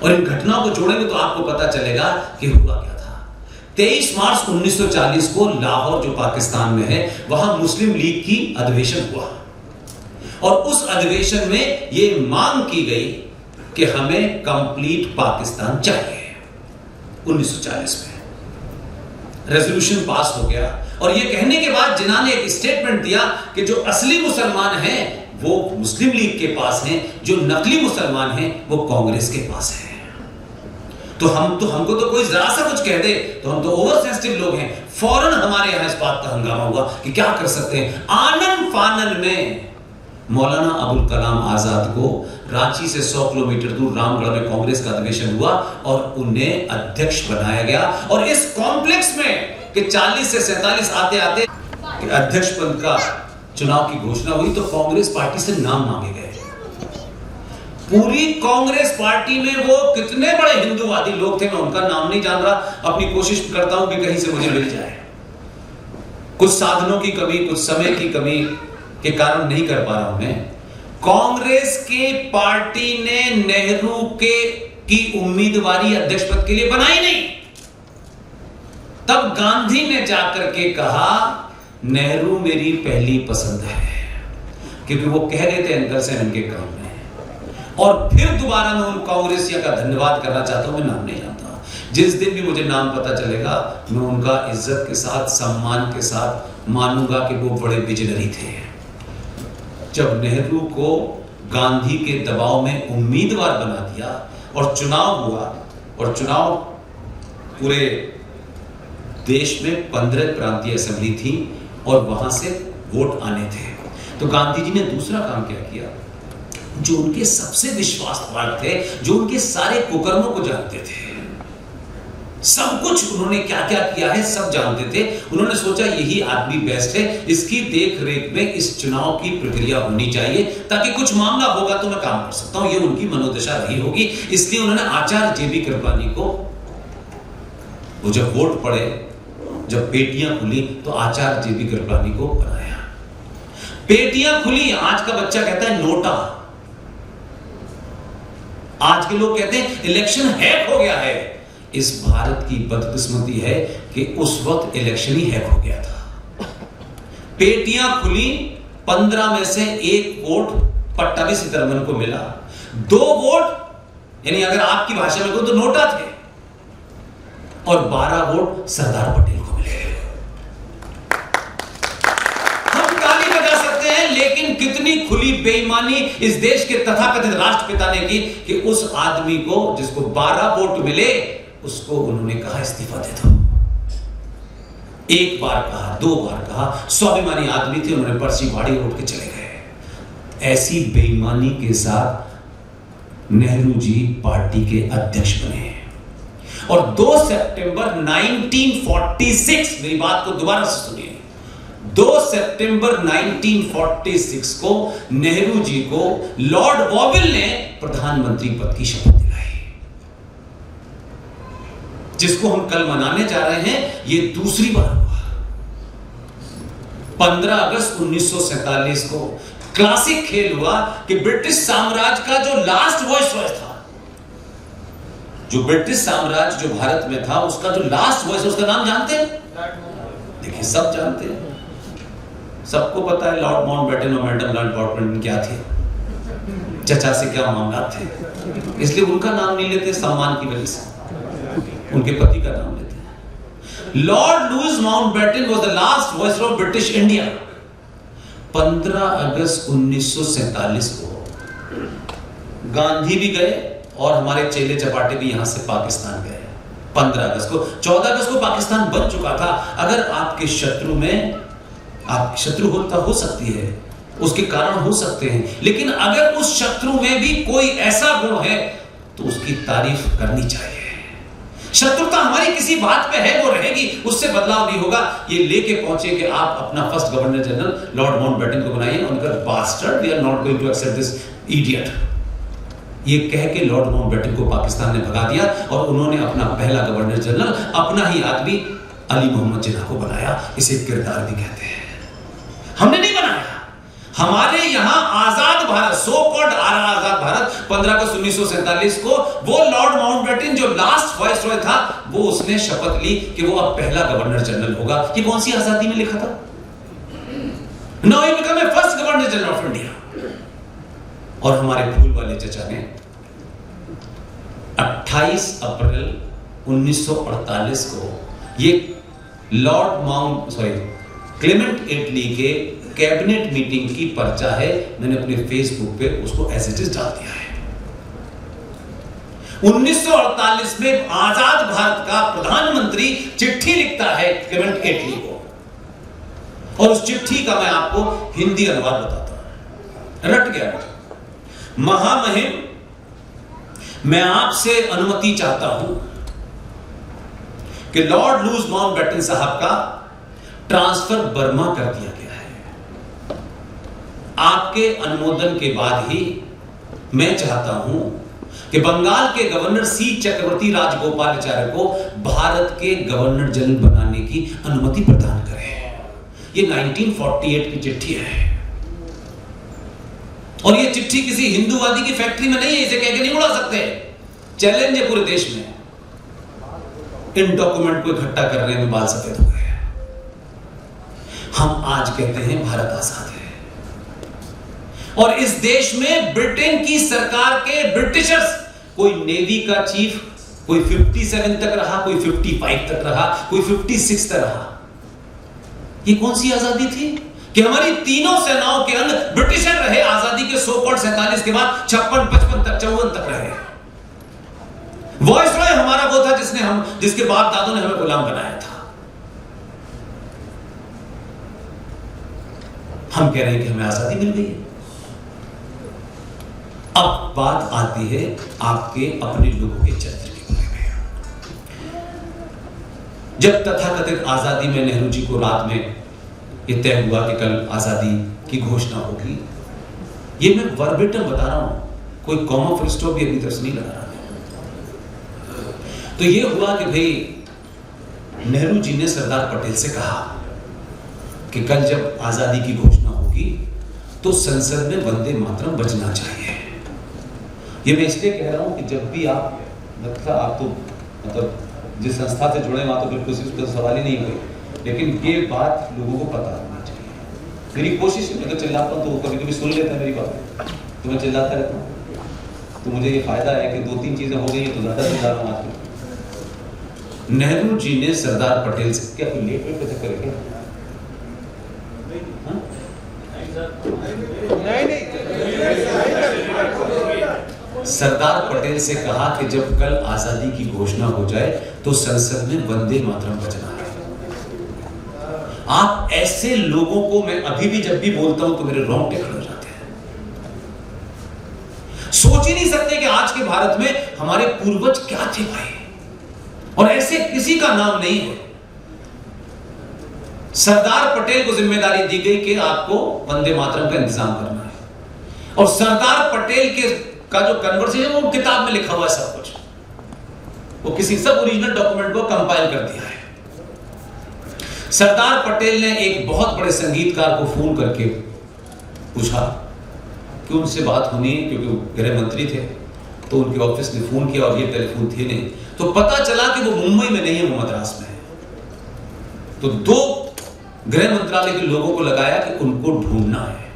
[SPEAKER 2] और इन घटनाओं को जोड़ेंगे तो आपको पता चलेगा कि हुआ क्या था। 23 मार्च 1940 को लाहौर जो पाकिस्तान में है, वहां मुस्लिम लीग की अधिवेशन हुआ, और उस अधिवेशन में यह मांग की गई कि हमें कंप्लीट पाकिस्तान चाहिए। 1940 में रेजोल्यूशन पास हो गया, और यह कहने के बाद जिन्ना ने एक स्टेटमेंट दिया कि जो असली मुसलमान हैं वो मुस्लिम लीग के पास हैं, जो नकली मुसलमान हैं वो कांग्रेस के पास हैं। तो हमको तो कोई जरा सा कुछ कह दे तो हम तो ओवर सेंसिटिव लोग हैं, फौरन हमारे यहां इस बात का हंगामा हुआ कि क्या कर सकते हैं। आनन फानन में मौलाना अबुल कलाम आजाद को रांची से 100 किलोमीटर दूर रामगढ़ में कांग्रेस का अधिवेशन हुआ और उन्हें अध्यक्ष बनाया गया। और इस कॉम्प्लेक्स में कि 40 से 47 आते आते अध्यक्ष पद का चुनाव की घोषणा हुई तो कांग्रेस पार्टी से नाम मांगे गए। पूरी कांग्रेस पार्टी में वो कितने बड़े हिंदूवादी लोग थे, मैं उनका नाम नहीं जान रहा, अपनी कोशिश करता हूं कि कहीं से मुझे मिल जाए। कुछ साधनों की कमी, कुछ समय की कमी के कारण नहीं कर पा रहा हूं मैं। कांग्रेस के पार्टी ने नेहरू की उम्मीदवारी अध्यक्ष पद के लिए बनाई नहीं। तब गांधी ने जाकर के कहा नेहरू मेरी पहली पसंद है, क्योंकि वो कह रहे थे अंदर से उनके काम में। और फिर दोबारा मैं उन कांग्रेसियों का धन्यवाद करना चाहता हूं, मैं नाम नहीं जानता। जिस दिन भी मुझे नाम पता चलेगा मैं उनका इज्जत के साथ, सम्मान के साथ मानूंगा कि वो बड़े विजनरी थे। जब नेहरू को गांधी के दबाव में उम्मीदवार बना दिया और चुनाव हुआ, और चुनाव पूरे देश में 15 प्रांतीय असेंबली थी और वहां से वोट आने थे, तो गांधी जी ने दूसरा काम क्या किया, जो उनके सबसे विश्वासपात्र थे, जो उनके सारे कुकर्मों को जानते थे, सब कुछ उन्होंने क्या क्या किया है सब जानते थे। उन्होंने सोचा यही आदमी बेस्ट है, इसकी देख रेख में इस चुनाव की प्रक्रिया होनी चाहिए, ताकि कुछ मामला होगा तो मैं काम कर सकता हूं। ये उनकी मनोदशा रही होगी, इसलिए उन्होंने आचार्य जेबी कृपलानी को, वो जब वोट पड़े, जब पेटियां खुली तो आचार्य जेबी कृपलानी को बनाया। पेटियां खुली, आज का बच्चा कहता है नोटा, आज के लोग कहते हैं इलेक्शन हैक हो गया है। इस भारत की बदकिस्मती है कि उस वक्त इलेक्शन ही हैक हो गया था। पेटियां खुली, 15 में से 1 वोट पट्टाभी सीतारमण को मिला, 2 वोट यानी अगर आपकी भाषा में को तो नोटा थे, और 12 वोट सरदार पटेल को मिले। हम ताली बजा सकते हैं, लेकिन कितनी खुली बेईमानी इस देश के तथाकथित राष्ट्रपिता ने की कि उस आदमी को जिसको 12 वोट मिले उसको उन्होंने कहा इस्तीफा दे दो। 1 बार कहा, 2 बार कहा, स्वाभिमानी आदमी थे, उन्होंने पर्ची फाड़ी उठ के चले गए। ऐसी बेईमानी के साथ नेहरू जी पार्टी के अध्यक्ष बने। और 2 सितंबर 1946, मेरी बात को दोबारा से सुनिए, 2 सितंबर 1946 को नेहरू जी को लॉर्ड वॉविल ने प्रधानमंत्री पद की शपथ दिलाई। जिसको हम कल मनाने जा रहे हैं, ये दूसरी बार हुआ। 15 अगस्त 1947 को क्लासिक खेल हुआ कि ब्रिटिश साम्राज्य का जो लास्ट वॉइसरॉय था, जो ब्रिटिश साम्राज्य जो भारत में था, उसका जो लास्ट वॉइस, उसका नाम जानते हैं? देखिए सब जानते हैं, सबको पता है लॉर्ड माउंटबेटन और मैडम लॉर्ड माउंटबेटन क्या थे, चचा से क्या मामला थे, इसलिए उनका नाम नहीं लेते सम्मान की वजह से, उनके पति का नाम लेते हैं। Lord Louis Mountbatten was the last viceroy of British India. 15 अगस्त 1947 को गांधी भी गए और हमारे चेले चपाटे भी यहां से पाकिस्तान गए। 15 अगस्त को, 14 अगस्त को पाकिस्तान बन चुका था। अगर आपके शत्रु में, आपकी शत्रु हो सकती है, उसके कारण हो सकते हैं, लेकिन अगर उस शत्रु में भी कोई ऐसा गुण है तो उसकी तारीफ करनी चाहिए। शत्रुता हमारी किसी बात पे है, वो रहेगी, उससे बदलाव नहीं होगा। ये लेके पहुंचे कि आप अपना first governor general Lord Mountbatten को बनाइए, उनका bastard, we are not going to accept this idiot, ये कह के लॉर्ड माउंटबेटन को पाकिस्तान ने भगा दिया और उन्होंने अपना पहला गवर्नर जनरल अपना ही आदमी अली मोहम्मद जिन्ना को बनाया। इसे किरदार भी कहते हैं। हमने नहीं बनाया, हमारे यहां आजाद भारत, सो कॉल्ड आजाद भारत 15 अगस्त 1947 को वो लॉर्ड माउंटबेटन जो लास्ट वाइसरॉय था, वो उसने शपथ ली कि वो अब पहला गवर्नर जनरल होगा। ये कौन सी आजादी में लिखा था? Now he become a first governor general of India. और हमारे फूल वाले चचा ने 28 अप्रैल 1948 को ये क्लेमेंट एटली के कैबिनेट मीटिंग की पर्चा है, मैंने अपने फेसबुक पे उसको एज इट इज डाल दिया है। 1948 में आजाद भारत का प्रधानमंत्री चिट्ठी लिखता है क्लेमेंट एटली को, और उस चिट्ठी का मैं आपको हिंदी अनुवाद बताता हूं, रट गया। महामहिम, मैं आपसे अनुमति चाहता हूं कि लॉर्ड लुईस माउंटबेटन साहब का ट्रांसफर बर्मा कर दिया गया है। आपके अनुमोदन के बाद ही मैं चाहता हूं कि बंगाल के गवर्नर सी चक्रवर्ती राजगोपालाचार्य को भारत के गवर्नर जनरल बनाने की अनुमति प्रदान करें। ये 1948 की चिट्ठी है और ये चिट्ठी किसी हिंदूवादी की फैक्ट्री में नहीं है, इसे कह के नहीं उड़ा सकते। चैलेंज है पूरे देश में। इन डॉक्यूमेंट को इकट्ठा करने में बाल सफेद हो गए। हम आज कहते हैं भारत आजाद है और इस देश में ब्रिटेन की सरकार के ब्रिटिशर्स, कोई नेवी का चीफ, कोई 57 तक रहा, कोई 55 तक रहा, कोई 56 तक रहा। ये कौन सी आजादी थी कि हमारी तीनों सेनाओं के अंदर ब्रिटिशर रहे। आजादी के 47 के बाद 56, 55 तक, 54 तक रहे। वॉइसरॉय हमारा वो था जिसके बाप दादों ने हमें गुलाम बनाया था। हम कह रहे हैं कि हमें आजादी मिल गई है। अब बात आती है आपके अपने लोगों के चरित्र के बारे में। जब तथाकथित आजादी में नेहरू जी को रात में ये तय हुआ कि कल आजादी की घोषणा होगी, ये मैं वर्बेटम बता रहा हूं, कोई कॉमा फुल स्टॉप भी अपनी तरफ से नहीं लगा रहा। तो ये हुआ कि भाई नेहरू जी ने सरदार पटेल से कहा कि कल जब आजादी की घोषणा होगी तो संसद में वंदे मातरम बजना चाहिए। ये मैं इसलिए कह रहा हूं कि जब भी आप तो जिस संस्था से जुड़े वहां तो बिल्कुल इस पर सवाल ही नहीं हुए, लेकिन ये बात लोगों को पता होनी चाहिए। मेरी कोशिश है, मैं तो चिल्लाता हूं तो कभी कभी सुन लेता है मेरी बात, तो मैं चिल्लाता रहता हूं। तो मुझे ये फायदा है कि 2-3 चीजें हो गई तो ज्यादा चिल्ला रहा हूं आजकल। नेहरू जी ने सरदार पटेल से क्या कोई लेट वेट करेगा? सरदार पटेल से कहा कि जब कल आजादी की घोषणा हो जाए तो संसद में वंदे मातरम बजना है। आप ऐसे लोगों को मैं अभी भी जब भी बोलता हूं तो मेरे रोंगटे खड़े हो जाते हैं। सोच ही नहीं सकते कि आज के भारत में हमारे पूर्वज क्या थे भाई, और ऐसे किसी का नाम नहीं है। सरदार पटेल को जिम्मेदारी दी गई कि आपको वंदे मातरम का इंतजाम करना है, और सरदार पटेल का जो कन्वर्सेशन वो किताब में लिखा हुआ है, सब कुछ वो किसी सब ओरिजिनल डॉक्यूमेंट को कंपाइल कर दिया है। सरदार पटेल ने एक बहुत बड़े संगीतकार को फोन करके पूछा कि उनसे बात होनी है, क्योंकि गृह मंत्री थे, तो उनके ऑफिस ने फोन किया और ये टेलीफोन थे नहीं, तो पता चला कि वो मुंबई में नहीं है, वो मद्रास में है। तो 2 गृह मंत्रालय के लोगों को लगाया कि उनको ढूंढना है।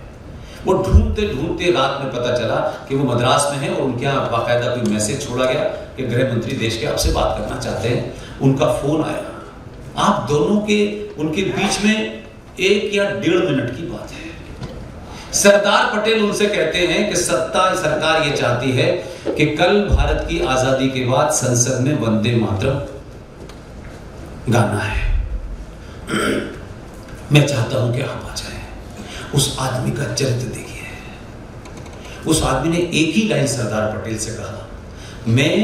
[SPEAKER 2] वो ढूंढते ढूंढते रात में पता चला कि वो मद्रास में है और उनके यहाँ बाकायदा कोई मैसेज छोड़ा गया कि गृह मंत्री देश के आपसे बात करना चाहते हैं। उनका फोन आया। आप दोनों के उनके बीच में 1 या 1.5 मिनट की बात है। सरदार पटेल उनसे कहते हैं कि सरकार ये चाहती है कि कल भारत की आजादी के बाद संसद में वंदे मातरम गाना है। मैं चाहता हूं कि आप आ जाएं। उस आदमी का चरित्र देखिए। उस आदमी ने एक ही लाइन सरदार पटेल से कहा, मैं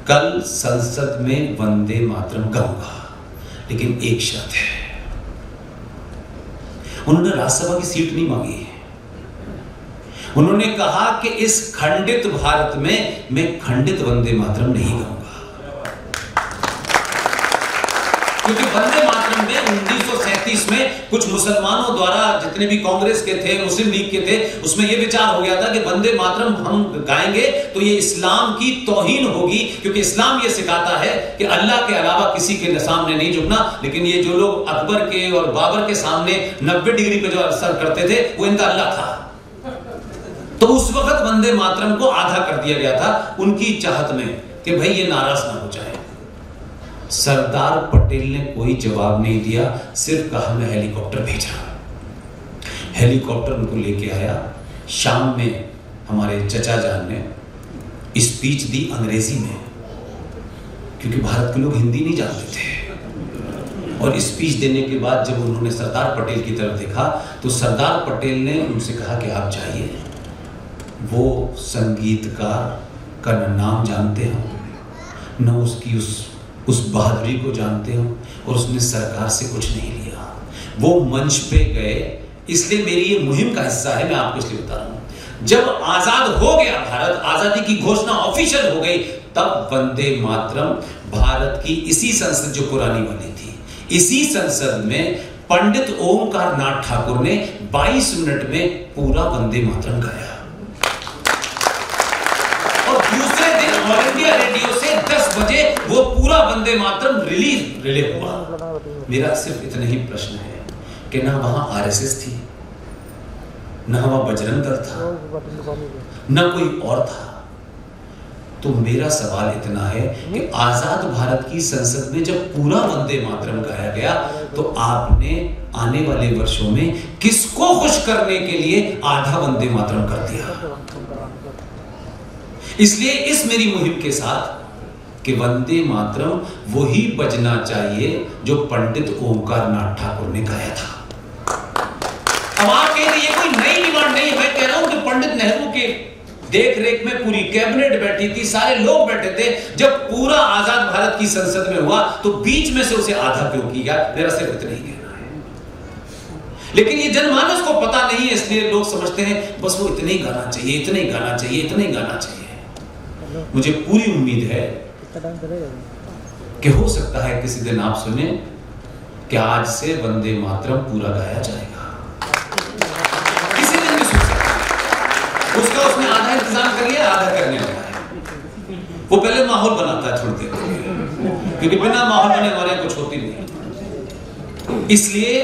[SPEAKER 2] कल संसद में वंदे मातरम गाऊंगा, लेकिन एक शर्त है। उन्होंने राज्यसभा की सीट नहीं मांगी। उन्होंने कहा कि इस खंडित भारत में मैं खंडित वंदे मातरम नहीं गाऊंगा, क्योंकि वंदे मातरम में 1937 में कुछ मुसलमानों द्वारा, जितने भी कांग्रेस के थे, मुस्लिम लीग के थे, उसमें यह विचार हो गया था कि वंदे मातरम हम गाएंगे तो ये इस्लाम की तौहीन होगी, क्योंकि इस्लाम ये सिखाता है कि अल्लाह के अलावा किसी के सामने नहीं झुकना। लेकिन ये जो लोग अकबर के और बाबर के सामने 90 डिग्री पे जो असर करते थे, वो इनका अल्लाह था। तो उस वक्त वंदे मातरम को आधा कर दिया गया था उनकी चाहत में कि भाई ये नाराज ना हो जाए। सरदार पटेल ने कोई जवाब नहीं दिया, सिर्फ कहा मैं हेलीकॉप्टर भेज रहा हूं। हेलीकॉप्टर उनको लेके आया। शाम में हमारे चचा जान ने स्पीच दी अंग्रेजी में, क्योंकि भारत के लोग हिंदी नहीं जानते थे। और स्पीच देने के बाद जब उन्होंने सरदार पटेल की तरफ देखा तो सरदार पटेल ने उनसे कहा कि आप जाइए, वो संगीतकार का न नाम जानते हो, न उसकी उस बहादुरी को जानते हो, और उसने सरकार से कुछ नहीं लिया। वो मंच पे गए, इसलिए मेरी ये मुहिम का हिस्सा है, मैं आपको इसलिए बता रहा हूं। जब आजाद हो गया भारत, आजादी की घोषणा ऑफिशियल हो गई, तब वंदे मातरम भारत की इसी संसद जो पुरानी बनी थी, इसी संसद में पंडित ओमकार नाथ ठाकुर ने 22 मिनट में पूरा वंदे मातरम गाया। और दूसरे दिन ऑल इंडिया रेडियो से 10 बजे वो पूरा वंदे मातरम रिले हुआ। मेरा सिर्फ इतना ही प्रश्न है कि ना वहां आरएसएस थी, ना वहां बजरंग दल था, ना कोई और था। तो मेरा सवाल इतना है कि आजाद भारत की संसद में जब पूरा वंदे मातरम गाया गया, तो आपने आने वाले वर्षों में किसको खुश करने के लिए आधा वंदे मातरम कर दिया? इसलिए इस मेरी मुहिम के साथ कि वंदे मातरम वही बजना चाहिए जो पंडित ओमकार नाथ ठाकुर ने गाया था। अब आप कह रहे ये कोई नई डिमांड नहीं है, मैं कह रहा हूं कि पंडित नेहरू के देख रेख में पूरी कैबिनेट बैठी थी, सारे लोग बैठे थे। जब पूरा आजाद भारत की संसद में हुआ तो बीच में से उसे आधा क्यों किया? मेरा सिर्फ इतना ही कहना है। लेकिन ये जनमानस को पता नहीं है, इसलिए लोग समझते हैं बस वो इतना ही गाना चाहिए, इतना ही गाना चाहिए, इतना ही गाना चाहिए। मुझे पूरी उम्मीद है कि हो सकता है किसी दिन आप सुने कि आज से वंदे मातरम पूरा गाया जाएगा। किसी दिन भी सुन सकता है। उसका उसने आधा इंतजाम कर लिया, आधा करने लगा है। वो पहले माहौल बनाता है थोड़ी देर के लिए, क्योंकि बिना माहौल बने हमारे कुछ होती नहीं। इसलिए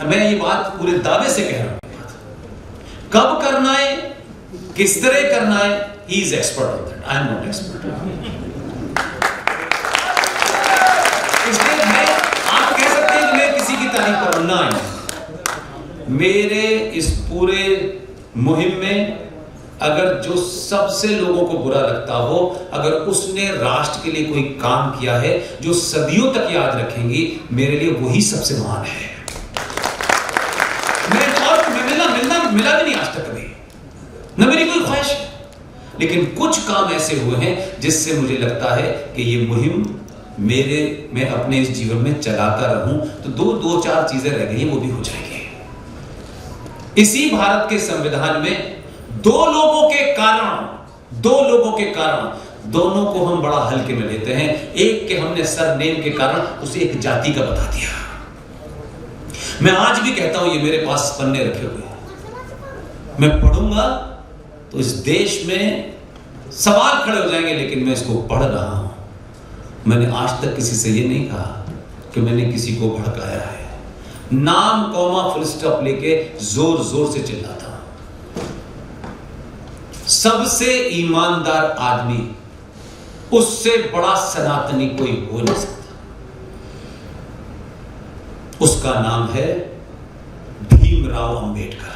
[SPEAKER 2] मैं ये बात पूरे दावे से कह रहा हूं, कब करना है, किस तरह करना है, he is expert on that, I am not expert। इसलिए आप कह सकते हैं कि मैं किसी की तारीफ कर रहा हूं, मेरे इस पूरे मुहिम में अगर जो सबसे लोगों को बुरा लगता हो, अगर उसने राष्ट्र के लिए कोई काम किया है जो सदियों तक याद रखेंगी, मेरे लिए वही सबसे महान है। मैं मिला भी नहीं आज तक कभी, न मेरी कोई ख्वाहिश है, लेकिन कुछ काम ऐसे हुए हैं जिससे मुझे लगता है कि ये मुहिम मैं अपने इस जीवन में चलाता रहूं तो दो चार चीजें रह गई हैं, वो भी हो जाएंगी। इसी भारत के संविधान में दो लोगों के कारण दोनों को हम बड़ा हल्के में लेते हैं। एक के हमने सरनेम के कारण उसे एक जाति का बता दिया। मैं आज भी कहता हूं, ये मेरे पास पन्ने रखे हुए हैं, मैं पढ़ूंगा तो इस देश में सवाल खड़े हो जाएंगे, लेकिन मैं इसको पढ़ रहा हूं। मैंने आज तक किसी से ये नहीं कहा कि मैंने किसी को भड़काया है। नाम कॉमा फुल स्टॉप लेके जोर जोर से चिल्लाता हूं। सबसे ईमानदार आदमी, उससे बड़ा सनातनी कोई हो नहीं सकता। उसका नाम है भीमराव अंबेडकर।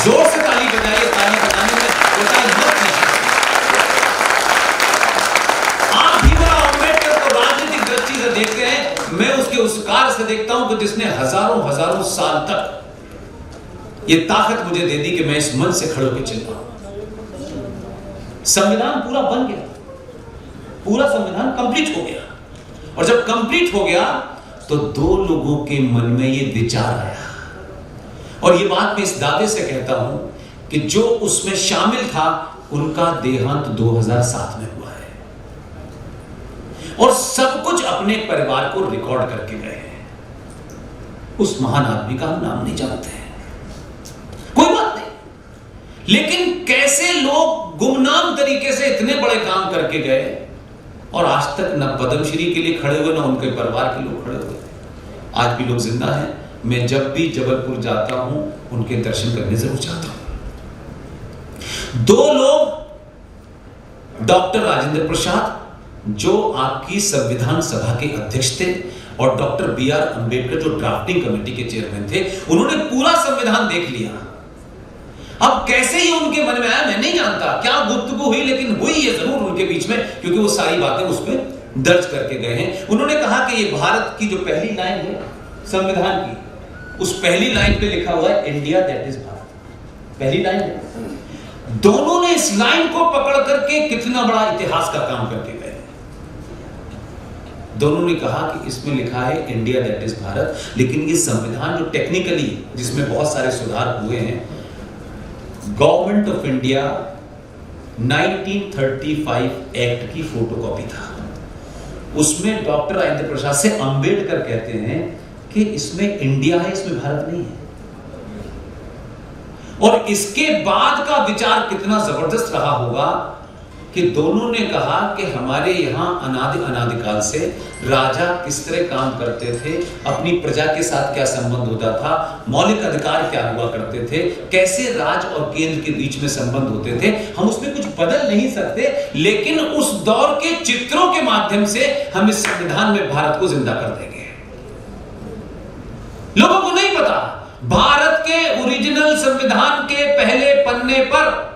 [SPEAKER 2] जोर से ताली बजाइए, ताली बजाने में कोई हिम्मत नहीं। आप भीमराव अंबेडकर को राजनीतिक दृष्टि से देखते हैं, मैं उसके उस कार्य से देखता हूं कि जिसने हजारों साल तक ये ताकत मुझे दे दी कि मैं इस मंच से खड़े होकर चिल्लाऊं। संविधान पूरा बन गया, पूरा संविधान कंप्लीट हो गया, और जब कंप्लीट हो गया तो दो लोगों के मन में ये विचार आया, और ये बात मैं इस दावे से कहता हूं कि जो उसमें शामिल था उनका देहांत 2007 में हुआ है, और सब कुछ अपने परिवार को रिकॉर्ड करके गए हैं। उस महान आदमी का हम नाम नहीं जानते हैं, कोई बात नहीं, लेकिन कैसे लोग गुमनाम तरीके से इतने बड़े काम करके गए, और आज तक न पद्मश्री के लिए खड़े हुए, न उनके परिवार के लोग खड़े हुए। आज भी लोग जिंदा हैं। मैं जब भी जबलपुर जाता हूं उनके दर्शन करने जरूर जाता हूं। दो लोग, डॉक्टर राजेंद्र प्रसाद जो आपकी संविधान सभा के अध्यक्ष थे, और डॉक्टर BR अंबेडकर जो ड्राफ्टिंग कमेटी के चेयरमैन थे, उन्होंने पूरा संविधान देख लिया। अब कैसे ही उनके मन में आया मैं नहीं जानता, क्या गुफ्तगू हुई, लेकिन हुई है जरूर उनके बीच में, क्योंकि वो सारी बातें उस पर दर्ज करके गए हैं। उन्होंने कहा कि ये भारत की जो पहली लाइन है संविधान की, उस पहली लाइन पे लिखा हुआ है इंडिया दैट इज भारत। पहली लाइन है। दोनों ने इस लाइन को पकड़ करके कितना बड़ा इतिहास का काम करके गए। दोनों ने कहा कि इसमें लिखा है इंडिया दैट इज भारत, लेकिन ये संविधान जो टेक्निकली जिसमें बहुत सारे सुधार हुए हैं, गवर्नमेंट ऑफ इंडिया 1935 एक्ट की फोटोकॉपी था। उसमें डॉक्टर राजेंद्र प्रसाद से अंबेडकर कहते हैं कि इसमें इंडिया है, इसमें भारत नहीं है। और इसके बाद का विचार कितना जबरदस्त रहा होगा कि दोनों ने कहा कि हमारे यहां अनादिकाल से राजा किस तरह काम करते थे, अपनी प्रजा के साथ क्या संबंध होता था, मौलिक अधिकार क्या हुआ करते थे, कैसे राज और केंद्र के बीच में संबंध होते थे। हम उसमें कुछ बदल नहीं सकते, लेकिन उस दौर के चित्रों के माध्यम से हम इस संविधान में भारत को जिंदा कर देंगे। लोगों को नहीं पता, भारत के ओरिजिनल संविधान के पहले पन्ने पर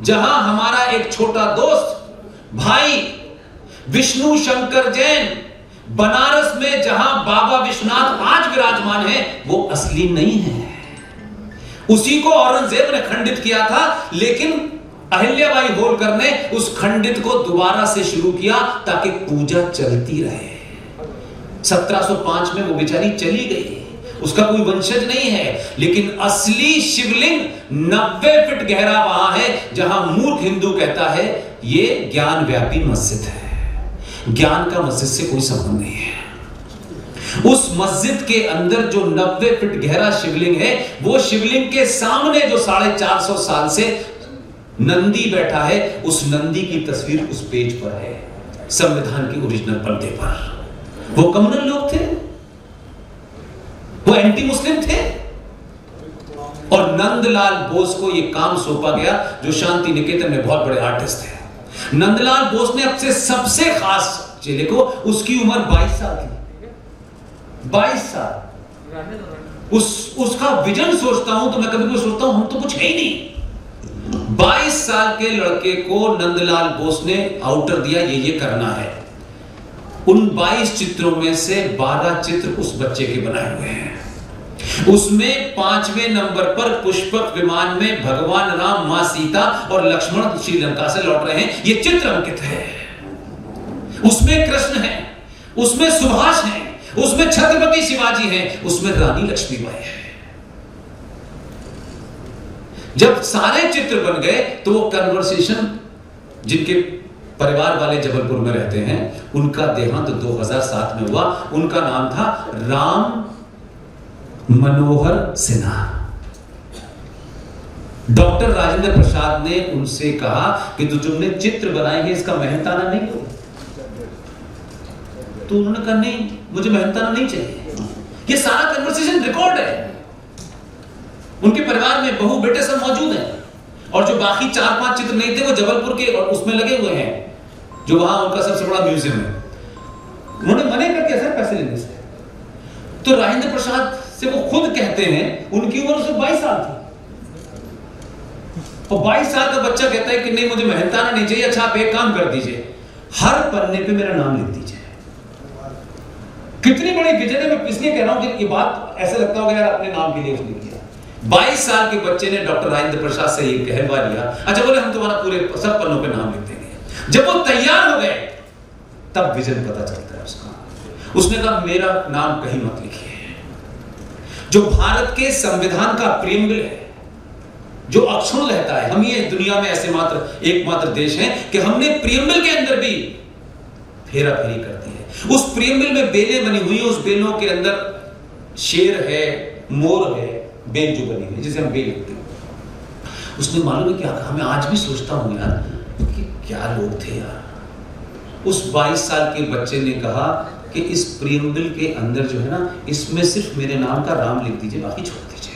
[SPEAKER 2] जहां हमारा एक छोटा दोस्त भाई विष्णु शंकर जैन बनारस में जहां बाबा विश्वनाथ आज विराजमान है, वो असली नहीं है। उसी को औरंगजेब ने खंडित किया था, लेकिन अहिल्याबाई होलकर ने उस खंडित को दोबारा से शुरू किया ताकि पूजा चलती रहे। 1705 में वो बेचारी चली गई, उसका कोई वंशज नहीं है, लेकिन असली शिवलिंग 90 फीट गहरा वहां है जहां मूर्ख हिंदू कहता है ये ज्ञान व्यापी मस्जिद है। ज्ञान का मस्जिद से कोई संबंध नहीं है। उस मस्जिद के अंदर जो 90 फीट गहरा शिवलिंग है, वो शिवलिंग के सामने जो 450 साल से नंदी बैठा है, उस नंदी की तस्वीर उस पेज पर है, संविधान के ओरिजिनल पर्दे पर। वो कम्युनल लोग थे, वो एंटी मुस्लिम थे, और नंदलाल बोस को यह काम सौंपा गया जो शांति निकेतन में बहुत बड़े आर्टिस्ट थे। नंदलाल बोस ने अपने सबसे खास चेले को, उसकी उम्र 22 साल थी, 22 साल। उसका विजन सोचता हूं तो मैं कभी कभी सोचता हूं हम तो कुछ है ही नहीं। 22 साल के लड़के को नंदलाल बोस ने आउटर दिया, ये करना है। उन 22 चित्रों में से 12 चित्र उस बच्चे के बनाए हुए हैं। उसमें 5वें नंबर पर पुष्पक विमान में भगवान राम, मां सीता और लक्ष्मण श्रीलंका से लौट रहे हैं, ये चित्र अंकित है। उसमें कृष्ण है, उसमें सुभाष है, उसमें छत्रपति शिवाजी है, उसमें रानी लक्ष्मीबाई है। जब सारे चित्र बन गए तो वो कन्वर्सेशन, जिनके परिवार वाले जबलपुर में रहते हैं, उनका देहांत 2007 में हुआ। उनका नाम था राम मनोहर सिन्हा। डॉक्टर राजेंद्र प्रसाद ने उनसे कहा कि जो तुमने चित्र बनाए हैं इसका मेहनताना नहीं लो। तो उन्होंने कहा नहीं, मुझे मेहनताना नहीं चाहिए। ये सारा कन्वर्सेशन रिकॉर्ड है। उनके परिवार में बहू बेटे सब मौजूद हैं, और जो बाकी 4-5 चित्र नहीं थे वो जबलपुर के और उसमें लगे हुए हैं, जो वहां उनका सबसे बड़ा म्यूजियम है। उन्होंने मना कर दिया सर पैसे लेने से। तो राजेंद्र प्रसाद से वो खुद कहते हैं, उनकी उम्र उसमें 22 साल थी, और 22 साल का बच्चा कहता है कि नहीं मुझे मेहनताना नहीं चाहिए। अच्छा आप एक काम कर दीजिए, हर पन्ने पे मेरा नाम लिख दीजिए। कितनी बड़ी विजन है। मैं इसलिए कह रहा हूं कि ये बात ऐसा लगता होगा यार अपने नाम के लिए उसने किया। 22 साल के बच्चे ने डॉक्टर राजेंद्र प्रसाद से ये कहलवा लिया, अच्छा बोले हम तुम्हारा पूरे सब पन्नों पे नाम लिख देंगे। जब वो तैयार हो गए तब विजन पता चलता है उसका। उसने कहा मेरा नाम कहीं मत लिखिए। जो भारत के संविधान का प्रीएम्बल है, जो अक्षुण्ण रहता है, हम ये दुनिया में ऐसे एकमात्र देश हैं कि हमने प्रीएम्बल के अंदर भी फेरा फेरी कर दी है। उस प्रीएम्बल में बेलें बनी हुई है, उस बेलों के अंदर शेर है, मोर है, बेल जो बनी हुई जिसे हम बेल कहते हैं। उसने मालूम है क्या कहा, मैं आज भी सोचता हूं यार कि क्या लोग थे यार। उस 22 साल के बच्चे ने कहा कि इस प्रीएम्बल के अंदर जो है ना, इसमें सिर्फ मेरे नाम का राम लिख दीजिए, बाकी छोड़ दीजिए।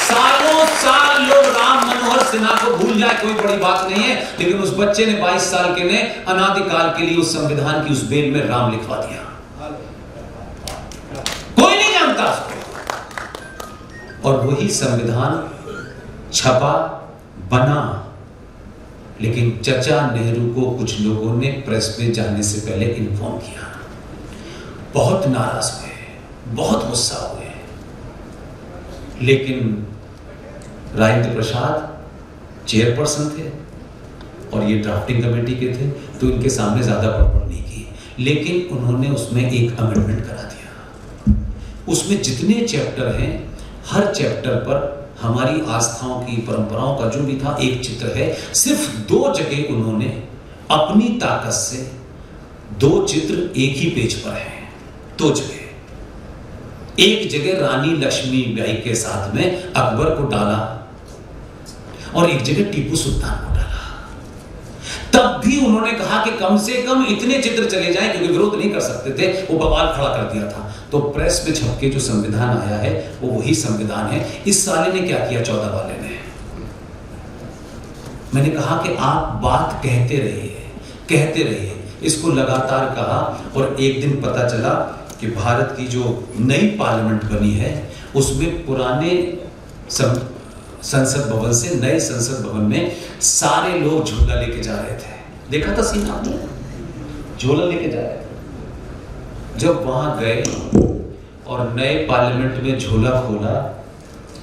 [SPEAKER 2] सालों साल लोग राम मनोहर सिन्हा को भूल जाए कोई बड़ी बात नहीं है, लेकिन उस बच्चे ने 22 साल के ने अनादिकाल के लिए उस संविधान की उस बेल में राम लिखवा दिया। कोई नहीं जानता उसको। और वही संविधान छपा, बना, लेकिन चचा नेहरू को कुछ लोगों ने प्रेस में जाने से पहले इन्फॉर्म किया। बहुत नाराज हुए, बहुत गुस्सा हुए। लेकिन राजेंद्र प्रसाद चेयरपर्सन थे और ये ड्राफ्टिंग कमेटी के थे, तो इनके सामने ज्यादा बड़बड़ नहीं की, लेकिन उन्होंने उसमें एक अमेंडमेंट करा दिया। उसमें जितने चैप्टर हैं, हर चैप्टर पर हमारी आस्थाओं की, परंपराओं का जो भी था एक चित्र है। सिर्फ 2 जगह उन्होंने अपनी ताकत से 2 चित्र एक ही पेज पर हैं। 2 जगह, एक जगह रानी लक्ष्मीबाई के साथ में अकबर को डाला और एक जगह टीपू सुल्तान को डाला। तब भी उन्होंने कहा कि कम से कम इतने चित्र चले जाएं, क्योंकि विरोध नहीं कर सकते थे, वो बवाल खड़ा कर दिया था। तो प्रेस में छप के जो संविधान आया है वो वही संविधान है। इस साले ने क्या किया, 14 वाले ने, मैंने कहा कि आप बात कहते रहिए, इसको लगातार कहा, और एक दिन पता चला कि भारत की जो नई पार्लियामेंट बनी है उसमें पुराने संसद भवन से नए संसद भवन में सारे लोग झोला लेके जा रहे थे। देखा था सीन आपने, झोला लेके जा रहे थे। जब वहां गए और नए पार्लियामेंट में झोला खोला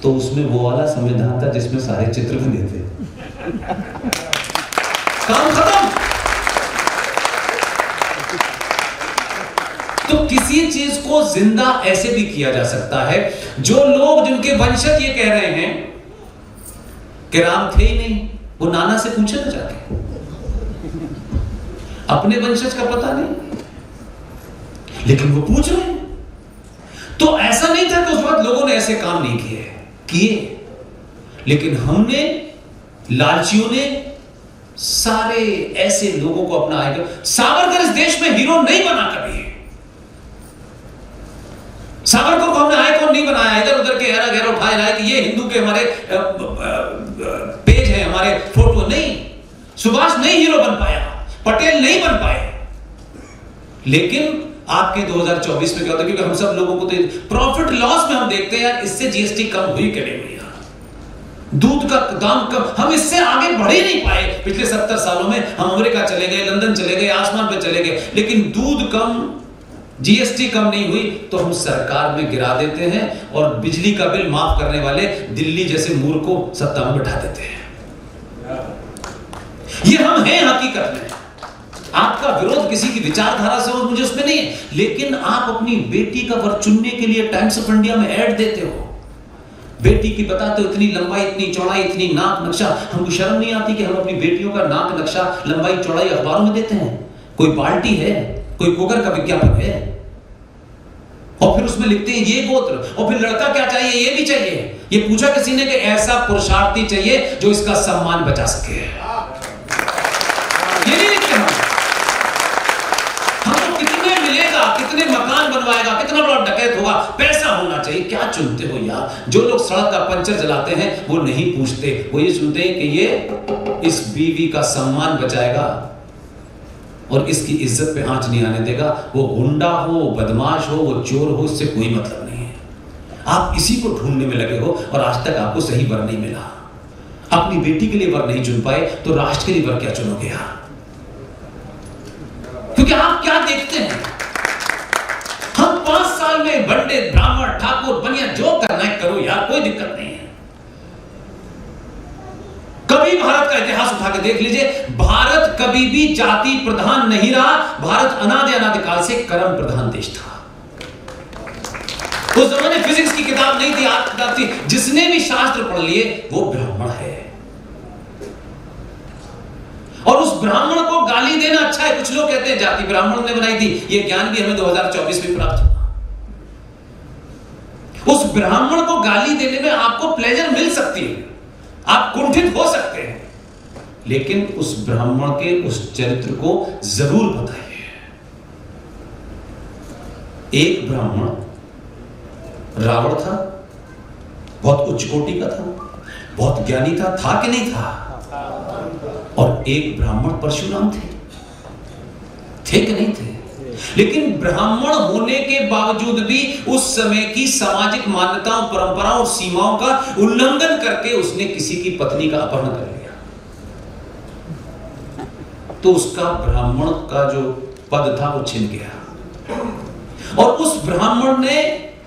[SPEAKER 2] तो उसमें वो वाला संविधान था जिसमें सारे चित्र बने थे। काम खत्म। तो किसी चीज को जिंदा ऐसे भी किया जा सकता है। जो लोग, जिनके वंशज ये कह रहे हैं कि राम थे ही नहीं, वो नाना से पूछे ना जाके, अपने वंशज का पता नहीं, लेकिन वो पूछ रहे हैं। तो ऐसा नहीं था कि उस वक्त लोगों ने ऐसे काम नहीं किए, लेकिन हमने, लालचियों ने, सारे ऐसे लोगों को अपना आएगा। सावरकर इस देश में हीरो नहीं बना कभी। सावरकर को हमने आइकॉन नहीं बनाया, इधर उधर के हेरा घेरा उठाए लाए कि ये हिंदू के हमारे पेज है, हमारे फोटो नहीं। सुभाष नहीं हीरो बन पाया, पटेल नहीं बन पाए। लेकिन आपके 2024 में क्या होता है, क्योंकि हम सब लोगों को तो प्रॉफिट लॉस में हम देखते हैं यार, इससे जीएसटी कम हुई कि नहीं हुई यार, दूध का दाम कम, हम इससे आगे बढ़ ही नहीं पाए। पिछले 70 सालों में हम अमेरिका चले गए, लंदन चले गए, आसमान पे चले गए, लेकिन दूध कम, जीएसटी कम नहीं हुई, तो हम सरकार में गिरा देते हैं और बिजली का बिल माफ करने वाले दिल्ली जैसे मूर्ख को सत्ता में बैठा देते हैं। ये हम हैं हकीकत में। आपका विरोध किसी की विचारधारा से हो, मुझे उसमें नहीं है, लेकिन आप अपनी बेटी का वर चुनने के लिए टाइम्स ऑफ इंडिया में ऐड देते हो, बेटी की बताते हो इतनी लंबाई, इतनी चौड़ाई, इतनी नाक नक्शा। हमको शर्म नहीं आती कि हम अपनी बेटियों का नाक नक्शा, लंबाई चौड़ाई अखबारों में देते हैं? कोई बाल्टी है, कोई कुकर का विज्ञापन है, और फिर उसमें लिखते हैं ये गोत्र, और फिर लड़का क्या चाहिए, ये भी चाहिए। ये पूछा किसी ने कि ऐसा पुरुषार्थी चाहिए जो इसका सम्मान बचा सके? ये नहीं लिखते हमको कितने मिलेगा, कितने मकान बनवाएगा, कितना बड़ा डकैत होगा, पैसा होना चाहिए। क्या चुनते हो यार? जो लोग सड़क का पंचर जलाते हैं वो नहीं पूछते, वो ये सुनते हैं कि ये इस बीवी का सम्मान बचाएगा और इसकी इज्जत पे आंच नहीं आने देगा। वो गुंडा हो, बदमाश हो, वो चोर हो, इससे कोई मतलब नहीं है। आप इसी को ढूंढने में लगे हो और आज तक आपको सही वर नहीं मिला। अपनी बेटी के लिए वर नहीं चुन पाए तो राष्ट्र के लिए वर क्या चुनोगे आप? क्योंकि आप क्या देखते हैं, हम 5 साल में पंडित, ब्राह्मण, ठाकुर, बनिया, जो करना है करो यार, कोई दिक्कत नहीं है। कभी भारत का इतिहास उठा के देख लीजिए, भारत कभी भी जाति प्रधान नहीं रहा। भारत अनादिकाल से कर्म प्रधान देश था। उस जमाने फिजिक्स की किताब नहीं थी, आर्ट किताब थी। जिसने भी शास्त्र पढ़ लिए वो ब्राह्मण है, और उस ब्राह्मण को गाली देना अच्छा है। कुछ लोग कहते हैं जाति ब्राह्मण ने बनाई थी, ये ज्ञान भी हमें 2024 में प्राप्त हुआ। उस ब्राह्मण को गाली देने में आपको प्लेजर मिल सकती है, आप कुंठित हो सकते हैं, लेकिन उस ब्राह्मण के उस चरित्र को जरूर बताइए। एक ब्राह्मण रावण था, बहुत उच्च कोटि का था, बहुत ज्ञानी था कि नहीं था? और एक ब्राह्मण परशुराम थे कि नहीं थे? लेकिन ब्राह्मण होने के बावजूद भी उस समय की सामाजिक मान्यताओं, परंपराओं और सीमाओं का उल्लंघन करके उसने किसी की पत्नी का अपहरण कर लिया। तो उसका ब्राह्मण का जो पद था वो छिन गया, और उस ब्राह्मण ने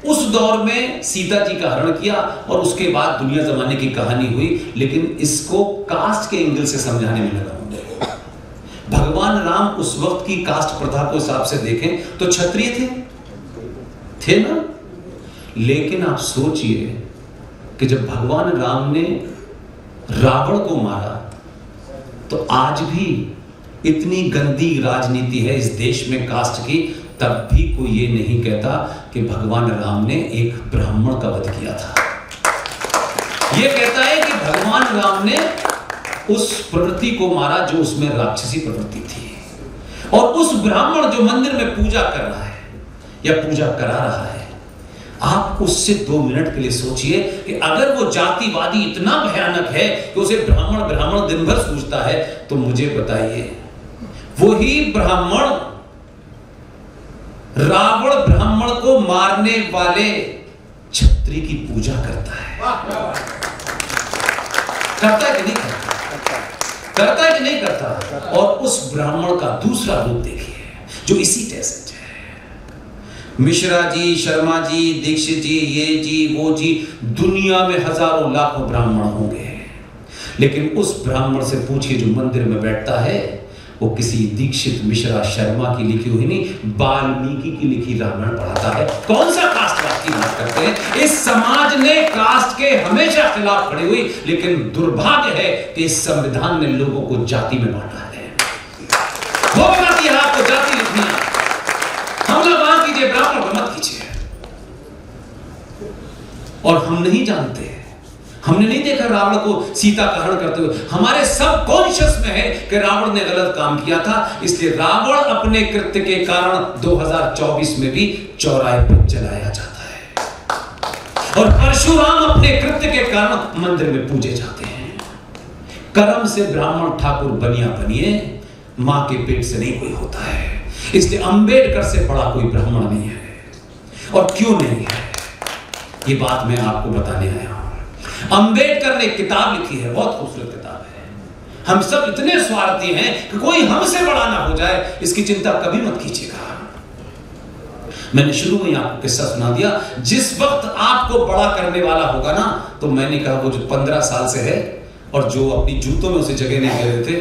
[SPEAKER 2] उस दौर में सीता जी का हरण किया और उसके बाद दुनिया जमाने की कहानी हुई, लेकिन इसको कास्ट के एंगल से समझाने में लगा। भगवान राम उस वक्त की कास्ट प्रथा को हिसाब से देखें तो क्षत्रिय थे ना, लेकिन आप सोचिए कि जब भगवान राम ने रावण को मारा तो आज भी इतनी गंदी राजनीति है इस देश में कास्ट की, तब भी कोई ये नहीं कहता कि भगवान राम ने एक ब्राह्मण का वध किया था। ये कहता है कि भगवान राम ने उस प्रवृत्ति को मारा जो उसमें राक्षसी प्रवृत्ति थी, और उस ब्राह्मण जो मंदिर में पूजा कर रहा है या पूजा करा रहा है, आप उससे 2 मिनट के लिए सोचिए कि अगर वो जातिवादी इतना भयानक है कि उसे ब्राह्मण ब्राह्मण दिन भर सूझता है, तो मुझे बताइए वही ब्राह्मण रावण ब्राह्मण को मारने वाले क्षत्रिय की पूजा करता है, करता है कि नहीं करता? करता है कि नहीं करता? और उस ब्राह्मण का दूसरा रूप देखिए जो इसी जैसे है। मिश्रा जी, शर्मा जी, दीक्षित जी, ये जी, वो जी, दुनिया में हजारों लाखों ब्राह्मण होंगे, लेकिन उस ब्राह्मण से पूछिए जो मंदिर में बैठता है, वो किसी दीक्षित, मिश्रा, शर्मा की लिखी हुई नहीं, वाल्मीकि की लिखी रामायण पढ़ाता है। कौन सा कास्टवाद की बात करते हैं? इस समाज ने कास्ट के हमेशा खिलाफ खड़ी हुई, लेकिन दुर्भाग्य है कि इस संविधान ने लोगों को जाति में बांटा है। वो बताती है आपको जाति लिखनी है, हम लोग बात कीजिए, ब्राह्मण को मत कीजिए। और हम नहीं जानते, हमने नहीं देखा रावण को सीता का हरण करते हुए, हमारे सब कॉन्शियस में है कि रावण ने गलत काम किया था, इसलिए रावण अपने कृत्य के कारण 2024 में भी चौराहे पर जलाया जाता है, और परशुराम अपने कृत्य के कारण मंदिर में पूजे जाते हैं। कर्म से ब्राह्मण ठाकुर बनिया बनिए, मां के पेट से नहीं कोई होता है, इसलिए अंबेडकर से बड़ा कोई ब्राह्मण नहीं है। और क्यों नहीं है, ये बात मैं आपको बताने आया हूं। अंबेडकर ने एक किताब लिखी है, बहुत खूबसूरत किताब है। हम सब इतने स्वार्थी हैं कि कोई हमसे बड़ा ना हो जाए, इसकी चिंता कभी मत कीजिएगा। मैंने शुरू में आपको किस्सा सुना दिया, जिस वक्त आपको बड़ा करने वाला होगा ना, तो मैंने कहा वो जो 15 साल से है और जो अपनी जूतों में उसे जगह नहीं दे रहे थे,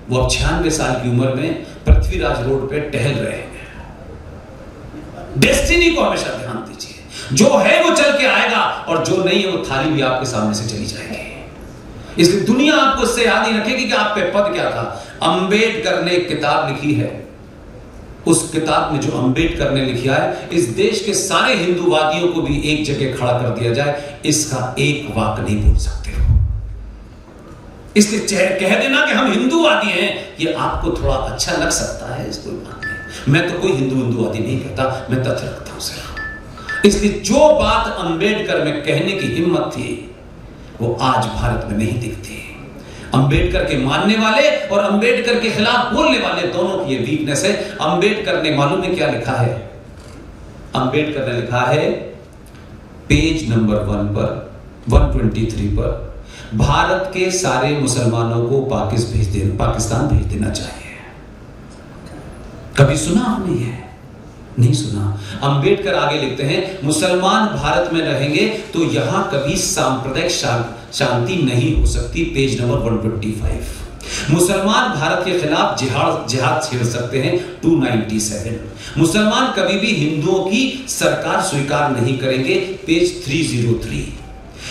[SPEAKER 2] वो अब 96 साल की उम्र में पृथ्वीराज रोड पे टहल रहे हैं। डेस्टिनी को हमेशा ध्यान दीजिए, जो है वो चल के आएगा, और जो नहीं है वो थाली भी आपके सामने से चली जाएगी। इसलिए दुनिया आपको इससे याद नहीं रखेगी कि आप पे पद क्या था। अंबेडकर ने एक किताब लिखी है, उस किताब में जो अंबेडकर ने लिखा है, इस देश के सारे हिंदूवादियों को भी एक जगह खड़ा कर दिया जाए, इसका एक वाक्य नहीं बोल सकते हो। इसलिए कह देना कि हम हिंदूवादी हैं, ये आपको थोड़ा अच्छा लग सकता है, इस कोई बात नहीं। मैं तो कोई हिंदूवादी नहीं कहता, मैं तथ्य रखता हूं सिर्फ। इसलिए जो बात अंबेडकर में कहने की हिम्मत थी, वो आज भारत में नहीं दिखती। अंबेडकर के मानने वाले और अंबेडकर के खिलाफ बोलने वाले दोनों की ये वीकनेस है। अंबेडकर ने मालूम है क्या लिखा है? अंबेडकर ने लिखा है पेज नंबर 1 पर, 123 पर, भारत के सारे मुसलमानों को पाकिस्तान भेज देना चाहिए। कभी सुना आपने ये? नहीं सुना। अंबेडकर आगे लिखते हैं, मुसलमान भारत में रहेंगे तो यहां कभी सांप्रदायिक शांति नहीं हो सकती। Page number 125। मुसलमान भारत के खिलाफ जिहाद छेड़ सकते हैं। 297। मुसलमान कभी भी हिंदुओं की सरकार स्वीकार नहीं करेंगे। पेज 303।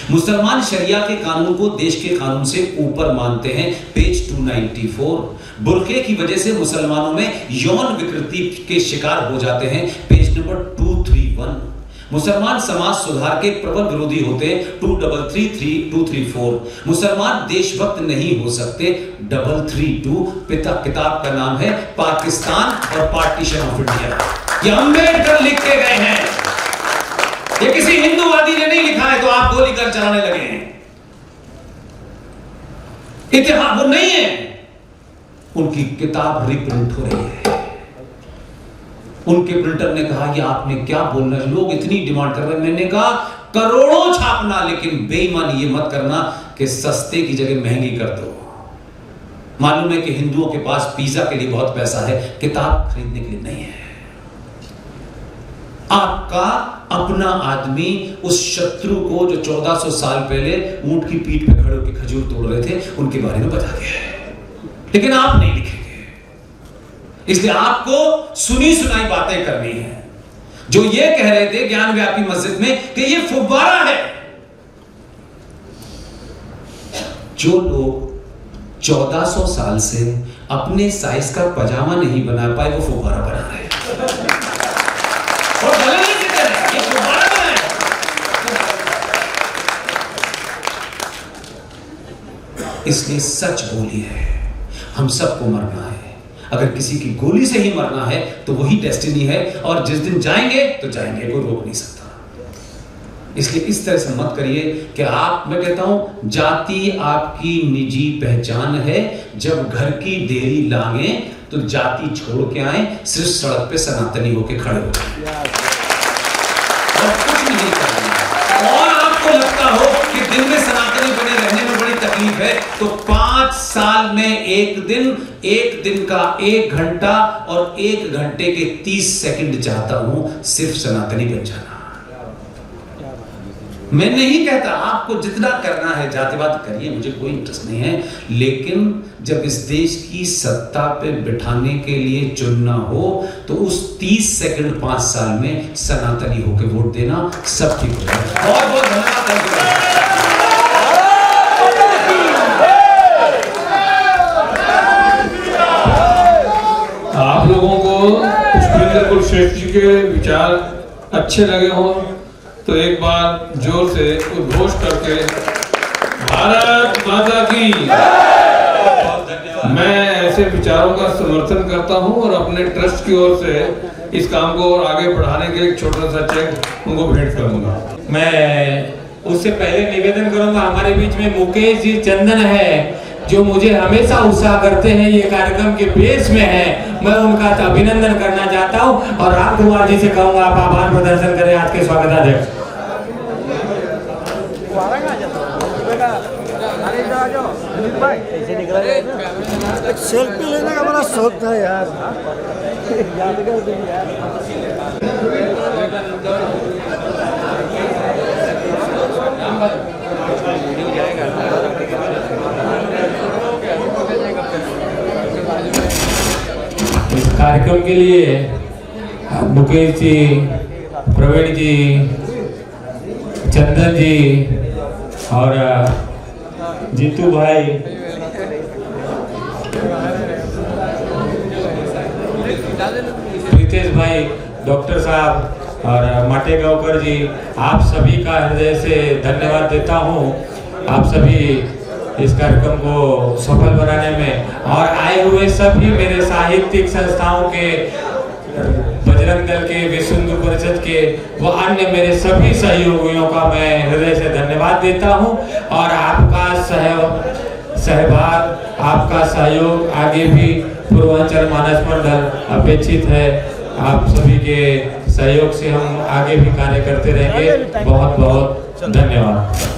[SPEAKER 2] मुसलमान शरिया के कानून को देश के कानून से ऊपर मानते हैं। पेज 294। बुर्के की वजह से मुसलमानों में यौन विकृति के शिकार हो जाते हैं। Page number 231। मुसलमान समाज सुधार के प्रबल विरोधी होते हैं। 233-234। मुसलमान देशभक्त नहीं हो सकते। 332। किताब का नाम है पाकिस्तान और पार्टीशन ऑफ इंडिया। ये अंबेडकर लिख के गए हैं, ये किसी हिंदूवादी ने नहीं लिखा है तो आप गोली कर चलाने लगे हैं। इतिहास वो नहीं है, उनकी किताब रिप्रिंट हो रही है। उनके प्रिंटर ने कहा कि आपने क्या बोलना है, लोग इतनी डिमांड कर रहे हैं। मैंने कहा करोड़ों छापना, लेकिन बेईमानी ये मत करना कि सस्ते की जगह महंगी कर दो। मालूम है कि हिंदुओं के पास पिज्जा के लिए बहुत पैसा है, किताब खरीदने के लिए नहीं है। आपका अपना आदमी उस शत्रु को जो 1400 साल पहले ऊंट की पीठ पे खड़े होकर खजूर तोड़ रहे थे उनके बारे में बता गया है, लेकिन आप नहीं लिखेंगे। इसलिए आपको सुनी सुनाई बातें करनी है। जो ये कह रहे थे ज्ञान व्यापी मस्जिद में कि ये फुव्वारा है, जो लोग 1400 साल से अपने साइज का पजामा नहीं बना पाए वो फुव्वारा बना रहे हैं। और गलत नहीं कह रहे, ये फुव्वारा बना है। इसलिए सच बोलिए, हम सबको मरना है। अगर किसी की गोली से ही मरना है तो वही डेस्टिनी है, और जिस दिन जाएंगे तो जाएंगे, कोई रोक नहीं सकता। इसलिए इस तरह से मत करिए कि मैं कहता हूं जाति आपकी निजी पहचान है। जब घर की देरी लांगे तो जाति छोड़ के आए, सिर्फ सड़क पे सनातनी होके खड़े हो और कुछ नहीं करना। और आपको लगता हो कि दिन में सनातनी बने रहने में बड़ी तकलीफ है, तो 5 साल में एक दिन का 1 घंटा और 1 घंटे के 30 सेकंड चाहता हूं सिर्फ सनातनी बन जाना। मैं नहीं कहता आपको जितना करना है जातिवाद करिए, मुझे कोई इंटरेस्ट नहीं है, लेकिन जब इस देश की सत्ता पे बिठाने के लिए चुनना हो तो उस 30 सेकंड 5 साल में सनातनी होकर वोट देना। सब ठीक होगा। बहुत बहुत धन्यवाद।
[SPEAKER 4] आप लोगों को पुष्पेंद्र कुलश्रेष्ठ जी के विचार अच्छे लगे हो तो एक बार जोर से उद्घोष करके भारत माता की। मैं ऐसे विचारों का समर्थन करता हूं और अपने ट्रस्ट की ओर से इस काम को और आगे बढ़ाने के एक छोटा सा चेक उनको भेंट करूंगा।
[SPEAKER 1] मैं उससे पहले निवेदन करूंगा, हमारे बीच में मुकेश जी चंदन है जो मुझे हमेशा उत्साह करते हैं, ये कार्यक्रम के बेस में है। मैं उनका अभिनंदन करना चाहता हूं और राम कुमार जी से कहूंगा आप आभार प्रदर्शन करें आज के स्वागताध्यक्ष।
[SPEAKER 3] सेल्फी लेने का बड़ा शौक था यार, यादगार दिन यार।
[SPEAKER 1] इस कार्यक्रम के लिए मुकेश जी, प्रवीण जी, चंदन जी और जीतू भाई, प्रीतेश भाई, डॉक्टर साहब और माटेगांवकर जी, आप सभी का हृदय से धन्यवाद देता हूं। आप सभी इस कार्यक्रम को सफल बनाने में और आए हुए सभी मेरे साहित्यिक संस्थाओं के, बजरंग दल के, विश्व हिंदू परिषद के व अन्य मेरे सभी सहयोगियों का मैं हृदय से धन्यवाद देता हूं। और आपका सहभाग, आपका सहयोग आगे भी पूर्वांचल मानस मंडल अपेक्षित है। आप सभी के सहयोग से हम आगे भी कार्य करते रहेंगे। बहुत बहुत धन्यवाद।